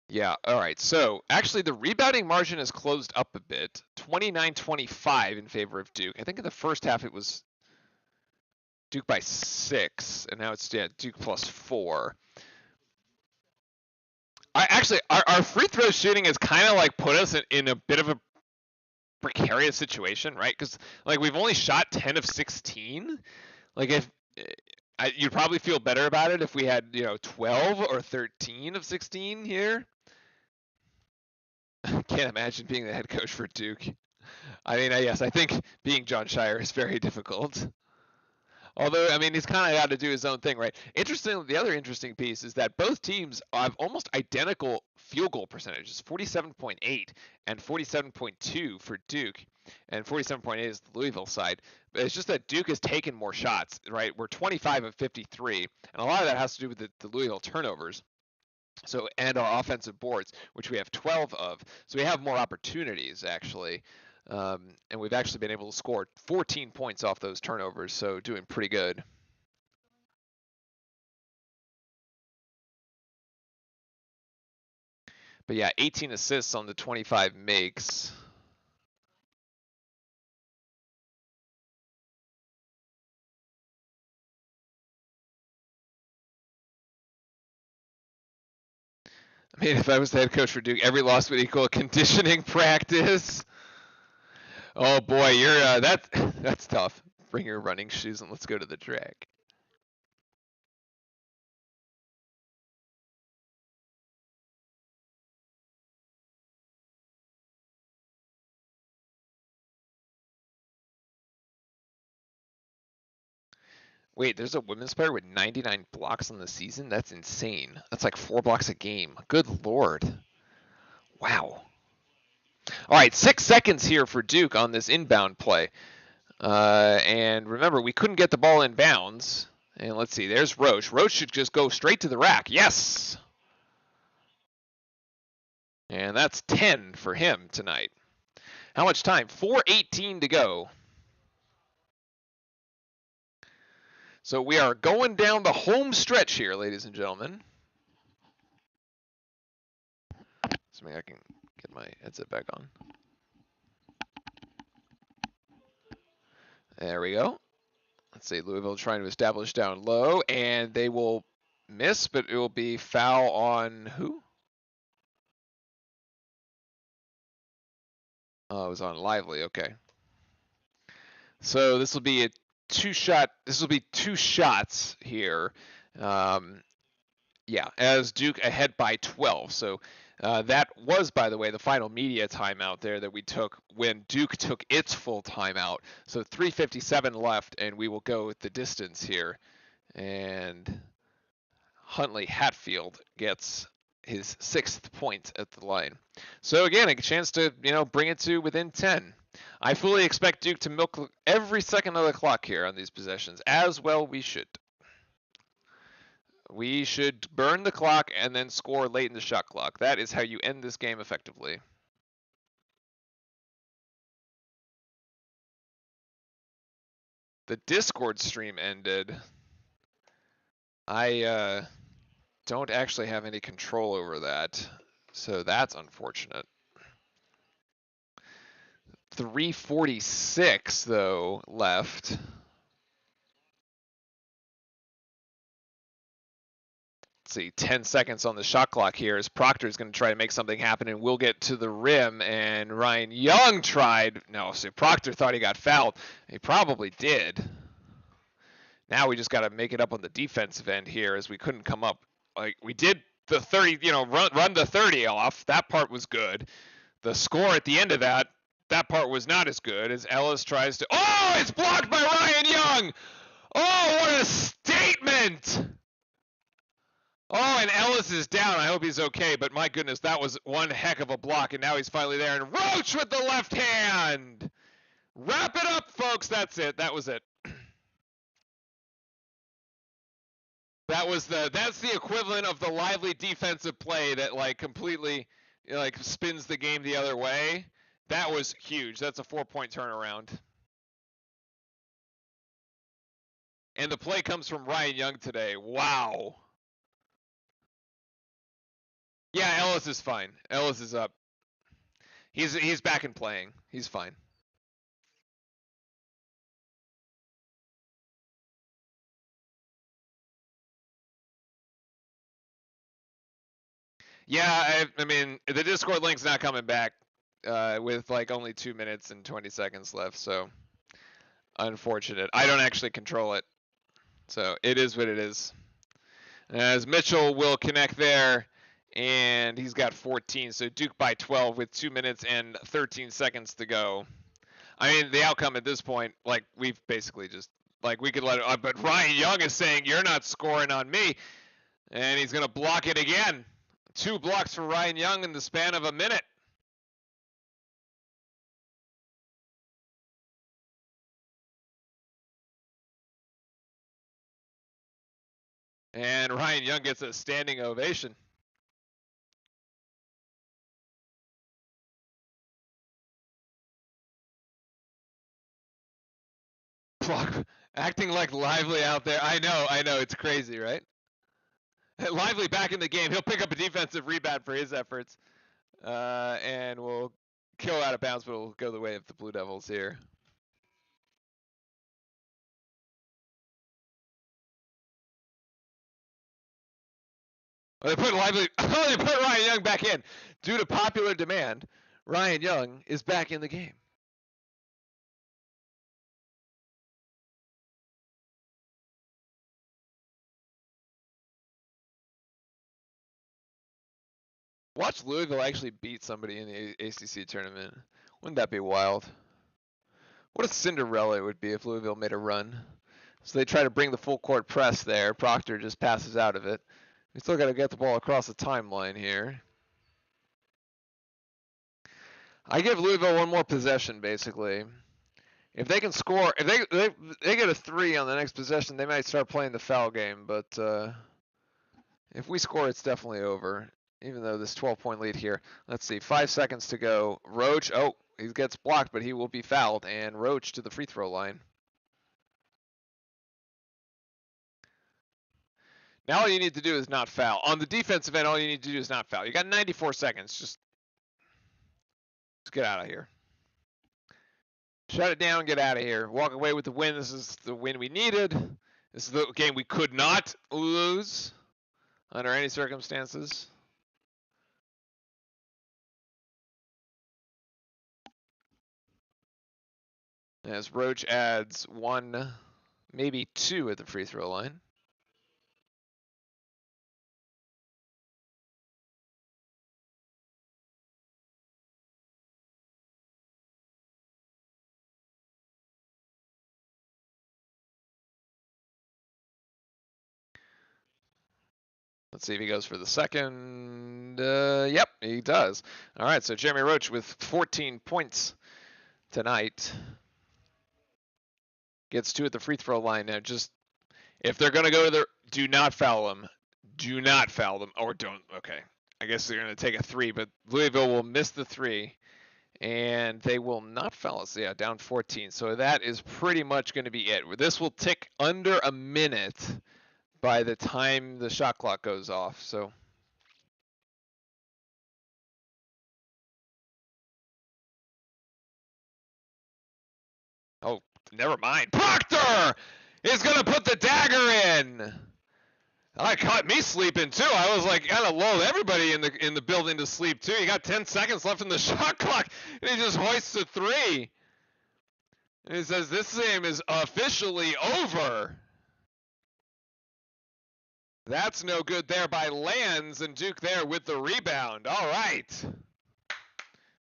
Yeah, all right. So actually the rebounding margin has closed up a bit. 29-25 in favor of Duke. I think in the first half it was Duke by 6, and now it's Duke plus 4. Our free throw shooting has kind of like put us in a bit of a precarious situation, right? Because like we've only shot 10 of 16. Like if you'd probably feel better about it if we had 12 or 13 of 16 here. I can't imagine being the head coach for Duke. I mean, yes, I think being John Shire is very difficult. Although, I mean, he's kind of got to do his own thing, right? Interestingly, the other interesting piece is that both teams have almost identical field goal percentages, 47.8 and 47.2 for Duke, and 47.8 is the Louisville side. But it's just that Duke has taken more shots, right? We're 25 of 53, and a lot of that has to do with the Louisville turnovers. So, and our offensive boards, which we have 12 of. So we have more opportunities, actually. And we've actually been able to score 14 points off those turnovers, so doing pretty good. But yeah, 18 assists on the 25 makes. I mean, if I was the head coach for Duke, every loss would equal a conditioning practice. Oh boy, you're that's tough. Bring your running shoes and let's go to the track. Wait, there's a women's player with 99 blocks on the season? That's insane. That's like 4 blocks a game. Good Lord. Wow. All right, 6 seconds here for Duke on this inbound play. And remember, we couldn't get the ball in bounds. And let's see, there's Roche. Roche should just go straight to the rack. Yes! And that's 10 for him tonight. How much time? 4:18 to go. So we are going down the home stretch here, ladies and gentlemen. So maybe I can get my headset back on. There we go. Let's see, Louisville trying to establish down low, and they will miss, but it will be foul on who? Oh, it was on Lively, okay. So this will be a this will be 2 shots here. Yeah, as Duke ahead by 12. So that was, by the way, the final media timeout there that we took when Duke took its full timeout. So 3:57 left, and we will go with the distance here. And Huntley Hatfield gets his 6th point at the line. So again, a chance to, bring it to within 10. I fully expect Duke to milk every second of the clock here on these possessions, as well we should. We should burn the clock and then score late in the shot clock. That is how you end this game effectively. The Discord stream ended. I don't actually have any control over that, so that's unfortunate. 3:46 though left. Let's see, 10 seconds on the shot clock here as Proctor's going to try to make something happen, and we'll get to the rim, and Ryan Young tried. No, so Proctor thought he got fouled. He probably did. Now we just got to make it up on the defensive end here, as we couldn't come up. Like, we did the 30, run the 30 off. That part was good. The score at the end of that part was not as good, as Ellis tries to. Oh, it's blocked by Ryan Young. Oh, what a statement. Oh, and Ellis is down. I hope he's okay, but my goodness, that was one heck of a block, and now he's finally there. And Roach with the left hand. Wrap it up, folks. That's it. That was it. That's the equivalent of the lively defensive play that completely spins the game the other way. That was huge. That's a 4-point turnaround. And the play comes from Ryan Young today. Wow. Yeah, Ellis is fine. Ellis is up. He's back and playing. He's fine. Yeah, I mean, the Discord link's not coming back with only 2 minutes and 20 seconds left, so unfortunate. I don't actually control it, so it is what it is. As Mitchell will connect there, and he's got 14, so Duke by 12 with 2 minutes and 13 seconds to go. I mean, the outcome at this point, we've basically just, we could let it, but Ryan Young is saying, you're not scoring on me, and he's going to block it again. 2 blocks for Ryan Young in the span of a minute. And Ryan Young gets a standing ovation. Acting like Lively out there. I know, it's crazy, right? Lively back in the game. He'll pick up a defensive rebound for his efforts. And we'll kill out of bounds, but it'll go the way of the Blue Devils here. Well, they put Ryan Young back in. Due to popular demand, Ryan Young is back in the game. Watch Louisville actually beat somebody in the ACC tournament. Wouldn't that be wild? What a Cinderella it would be if Louisville made a run. So they try to bring the full court press there. Proctor just passes out of it. We still got to get the ball across the timeline here. I give Louisville one more possession, basically. If they can score, if they get a 3 on the next possession, they might start playing the foul game. But if we score, it's definitely over. Even though this 12-point lead here. Let's see, 5 seconds to go. Roach, oh, he gets blocked, but he will be fouled. And Roach to the free throw line. Now all you need to do is not foul. On the defensive end, all you need to do is not foul. You got 94 seconds. Just get out of here. Shut it down, get out of here. Walk away with the win. This is the win we needed. This is the game we could not lose under any circumstances. As Roach adds 1, maybe 2 at the free throw line. Let's see if he goes for the second. Yep, he does. All right, so Jeremy Roach with 14 points tonight. Gets 2 at the free throw line. Now, just if they're going to go to the, do not foul them. Do not foul them. Or don't. Okay. I guess they're going to take a 3, but Louisville will miss the 3. And they will not foul us. Yeah, down 14. So that is pretty much going to be it. This will tick under a minute by the time the shot clock goes off. So oh, never mind. Proctor is going to put the dagger in. That caught me sleeping too. I was like, kind of lulled everybody in the building to sleep too. You got 10 seconds left in the shot clock, and he just hoists a 3. And he says, this game is officially over. That's no good there by Lands, and Duke there with the rebound. All right.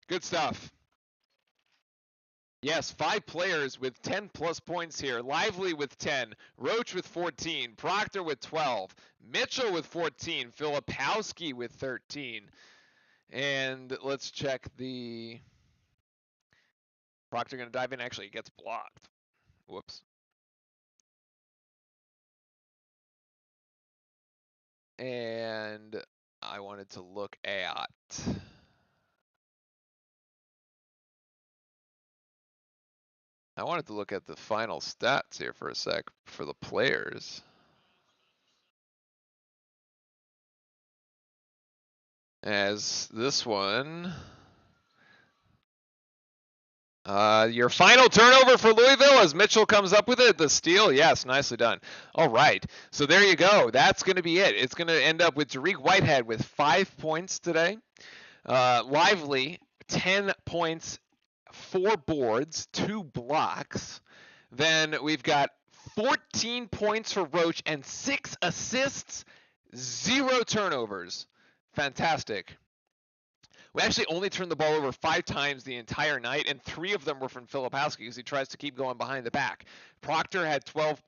Good stuff. Yes, 5 players with 10 plus points here. Lively with 10, Roach with 14, Proctor with 12, Mitchell with 14, Filipowski with 13. And let's check the Proctor going to dive in. Actually, he gets blocked. Whoops. And I wanted to look at the final stats here for a sec for the players. As this one, your final turnover for Louisville as Mitchell comes up with it. The steal, yes, nicely done. All right, so there you go. That's going to be it. It's going to end up with Tariq Whitehead with 5 points today. Lively, 10 points, 4 boards, 2 blocks. Then we've got 14 points for Roach and 6 assists, 0 turnovers. Fantastic. We actually only turned the ball over 5 times the entire night, and 3 of them were from Filipowski because he tries to keep going behind the back. Proctor had 12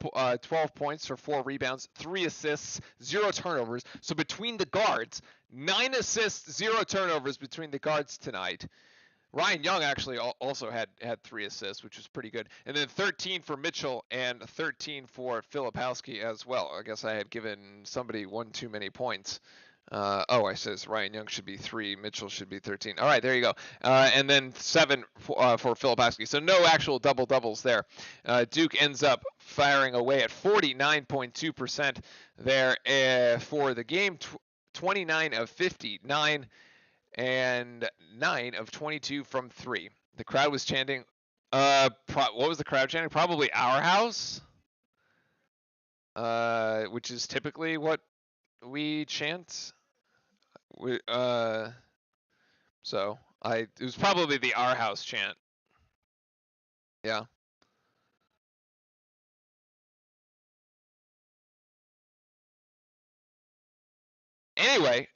points for 4 rebounds, 3 assists, 0 turnovers. So between the guards, 9 assists, 0 turnovers between the guards tonight. Ryan Young actually also had 3 assists, which was pretty good. And then 13 for Mitchell and 13 for Filipowski as well. I guess I had given somebody 1 too many points. I says Ryan Young should be 3, Mitchell should be 13. All right, there you go. And then 7 for Filipowski. So no actual double-doubles there. Duke ends up firing away at 49.2% there for the game, 29 of 59, and 9 of 22 from 3. The crowd was chanting, what was the crowd chanting? Probably our house, which is typically what we chant. It was probably the our house chant. Yeah. Anyway,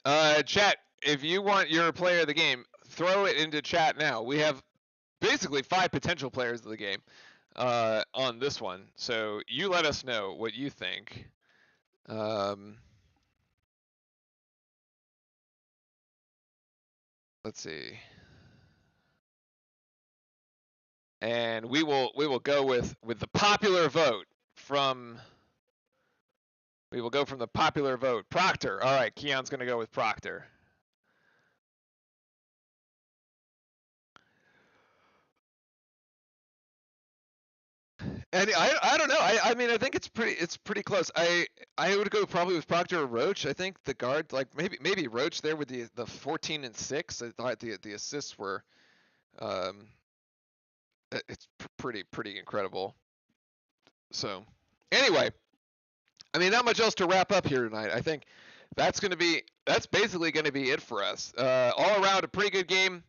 chat, if you want your player of the game, throw it into chat now. We have basically 5 potential players of the game on this one. So you let us know what you think. Let's see. And we will go with the popular vote from. We will go from the popular vote. Proctor. All right, Keon's going to go with Proctor. And I don't know. I mean I think it's pretty close. I would go probably with Proctor or Roach. I think the guard, like maybe Roach there with the 14 and 6. I thought the assists were um it's pretty incredible. So anyway, I mean not much else to wrap up here tonight. I think that's basically gonna be it for us. All around a pretty good game.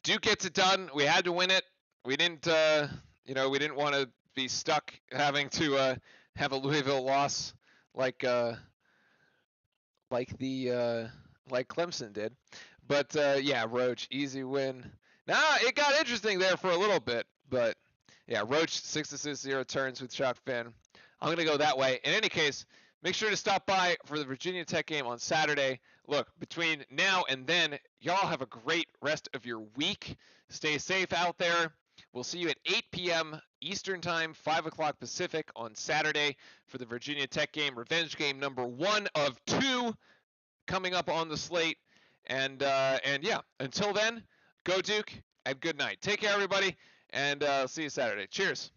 Duke gets it done. We had to win it. We didn't we didn't want to be stuck having to have a Louisville loss like Clemson did. But yeah, Roach, easy win. Nah, it got interesting there for a little bit, but yeah, Roach 6 assists, 0 turns with Shock Fan. I'm gonna go that way. In any case, make sure to stop by for the Virginia Tech game on Saturday. Look, between now and then, y'all have a great rest of your week. Stay safe out there. We'll see you at 8 p.m. Eastern Time, 5 o'clock Pacific on Saturday for the Virginia Tech game, revenge game number 1 of 2 coming up on the slate. And yeah, until then, go Duke and good night. Take care, everybody, and see you Saturday. Cheers.